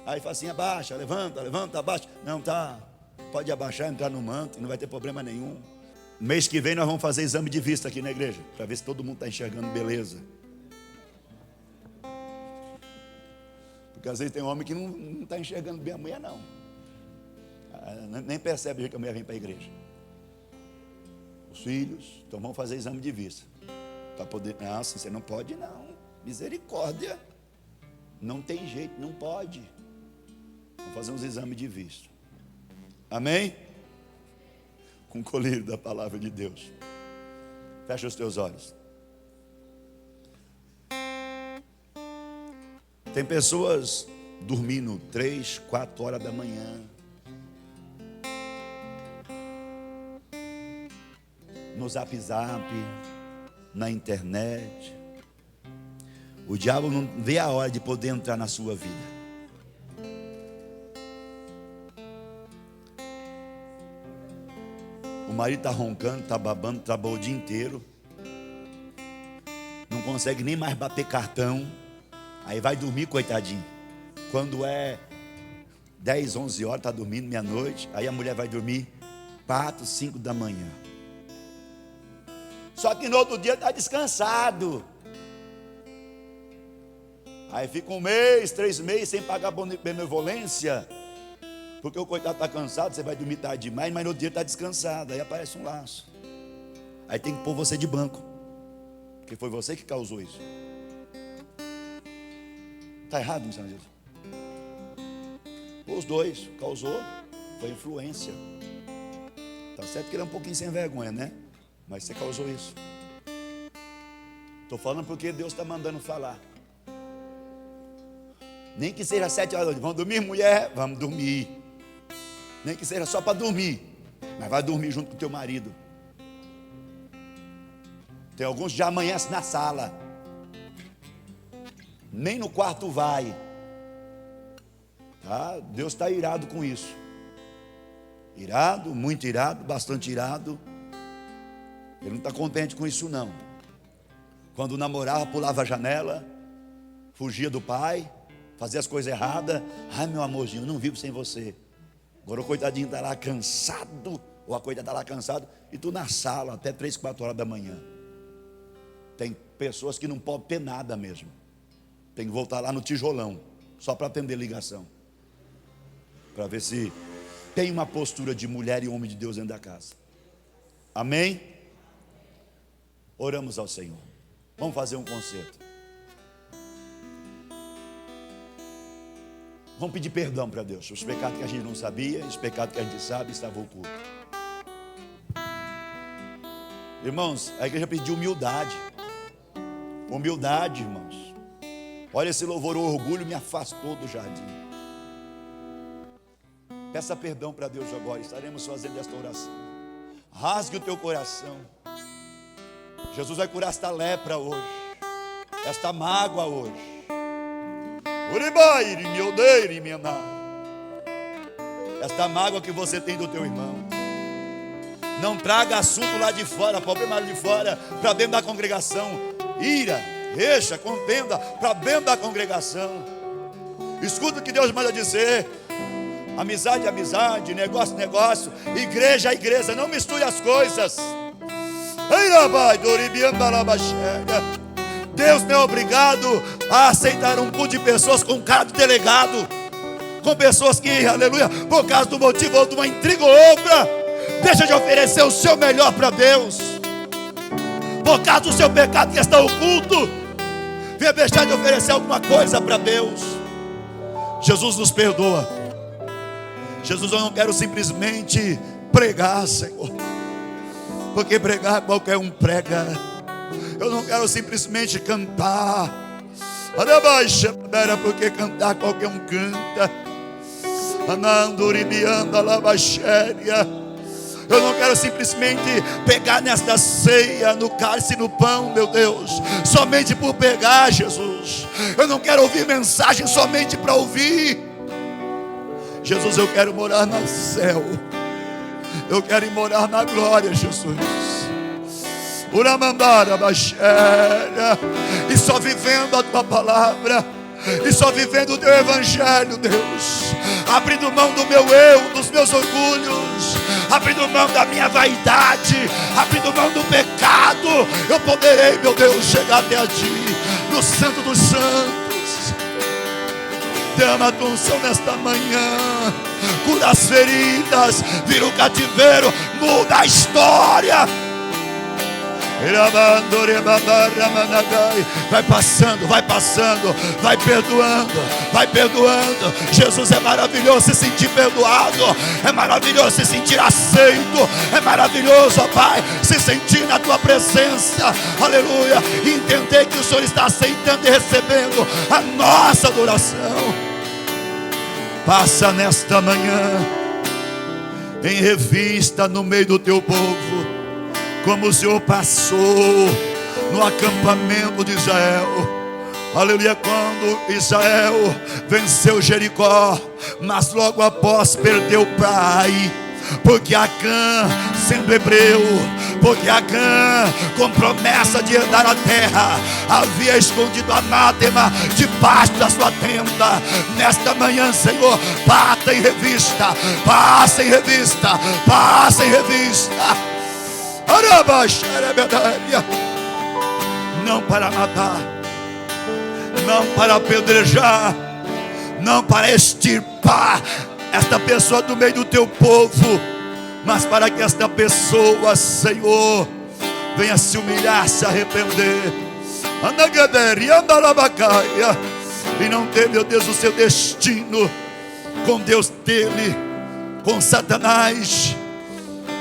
Aí fala assim, abaixa, levanta, abaixa. Não, tá, pode abaixar, entrar no manto, não vai ter problema nenhum. Mês que vem nós vamos fazer exame de vista aqui na igreja, para ver se todo mundo está enxergando beleza. Porque às vezes tem homem que não está enxergando bem a mulher, não. Nem percebe que a mulher vem para a igreja. Os filhos, então vamos fazer exame de vista. Para poder, não, assim, você não pode não. Misericórdia. Não tem jeito, não pode. Vamos fazer uns exames de vista. Amém? Com o colírio da palavra de Deus. Fecha os teus olhos. Tem pessoas dormindo 3, 4 horas da manhã. No zap, na internet. O diabo não vê a hora de poder entrar na sua vida. O marido está roncando, está babando, trabalhou o dia inteiro. Não consegue nem mais bater cartão. Aí vai dormir, coitadinho. Quando é 10, 11 horas, está dormindo, meia-noite. Aí a mulher vai dormir 4, 5 da manhã. Só que no outro dia está descansado. Aí fica 1 mês, 3 meses sem pagar benevolência. Porque o coitado está cansado, você vai dormir tarde demais, mas no outro dia está descansado. Aí aparece um laço. Aí tem que pôr você de banco. Porque foi você que causou isso. Está errado, meu Senhor Jesus? Os dois, causou, foi influência. Está certo que ele é um pouquinho sem vergonha, né? Mas você causou isso. Estou falando porque Deus está mandando falar. Nem que seja 7 horas da noite. Vamos dormir, mulher? Vamos dormir. Nem que seja só para dormir. Mas vai dormir junto com o teu marido. Tem alguns que já amanhecem na sala. Nem no quarto vai. Tá? Deus está irado com isso. Irado, muito irado, bastante irado. Ele não está contente com isso não. Quando namorava, pulava a janela, fugia do pai, fazia as coisas erradas. Ai, meu amorzinho, eu não vivo sem você. Agora o coitadinho está lá cansado, ou a coitada está lá cansado, e tu na sala até 3, 4 horas da manhã. Tem pessoas que não podem ter nada mesmo. Tem que voltar lá no tijolão, só para atender ligação. Para ver se tem uma postura de mulher e homem de Deus dentro da casa. Amém? Oramos ao Senhor. Vamos fazer um concerto. Vamos pedir perdão para Deus. Os pecados que a gente não sabia, os pecados que a gente sabe estavam ocultos. Irmãos, a igreja pediu humildade. Humildade, irmãos. Olha, esse louvor, o orgulho me afastou do jardim. Peça perdão para Deus agora. Estaremos fazendo esta oração. Rasgue o teu coração. Jesus vai curar esta lepra hoje, esta mágoa hoje. Esta mágoa que você tem do teu irmão. Não traga assunto lá de fora, problema lá de fora, para dentro da congregação. Ira, recha, contenda, para dentro da congregação. Escuta o que Deus manda dizer. Amizade é amizade, negócio é negócio, igreja é igreja. Não misture as coisas. Deus não é obrigado a aceitar um culto de pessoas com cara de delegado, com pessoas que, aleluia, por causa do motivo ou de uma intriga ou outra, deixa de oferecer o seu melhor para Deus, por causa do seu pecado que está oculto, venha deixar de oferecer alguma coisa para Deus. Jesus nos perdoa. Jesus, eu não quero simplesmente pregar, Senhor, porque pregar qualquer um prega. Eu não quero simplesmente cantar, porque cantar qualquer um canta. Eu não quero simplesmente pegar nesta ceia, no cálice, no pão, meu Deus, somente por pegar, Jesus. Eu não quero ouvir mensagem somente para ouvir. Jesus, eu quero morar no céu. Eu quero ir morar na glória, Jesus. E só vivendo a tua palavra, e só vivendo o teu evangelho, Deus, abrindo mão do meu eu, dos meus orgulhos, abrindo mão da minha vaidade, abrindo mão do pecado, eu poderei, meu Deus, chegar até a ti, no Santo dos Santos. Derrama a tua unção nesta manhã, cura as feridas, vira o cativeiro, muda a história. Vai passando, vai passando, vai perdoando, vai perdoando. Jesus, é maravilhoso se sentir perdoado, é maravilhoso se sentir aceito, é maravilhoso, ó Pai, se sentir na tua presença, aleluia, e entender que o Senhor está aceitando e recebendo a nossa adoração. Passa nesta manhã em revista no meio do teu povo, como o Senhor passou no acampamento de Israel, aleluia, quando Israel venceu Jericó, mas logo após perdeu para Ai, porque Acã, sendo hebreu, porque Acã, com promessa de herdar a terra, havia escondido anátema debaixo da sua tenda. Nesta manhã, Senhor, passa em revista, passa em revista, passa em revista. Não para matar, não para apedrejar, não para extirpar esta pessoa do meio do teu povo, mas para que esta pessoa, Senhor, venha se humilhar, se arrepender, e não ter, meu Deus, o seu destino com Deus dele, com Satanás,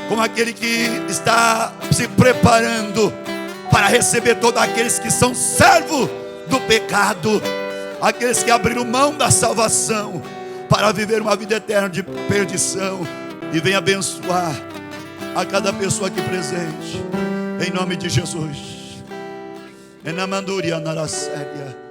como aquele que está se preparando para receber todos aqueles que são servos do pecado, aqueles que abriram mão da salvação para viver uma vida eterna de perdição. E venha abençoar a cada pessoa aqui presente, em nome de Jesus. Enamanduria narasséria.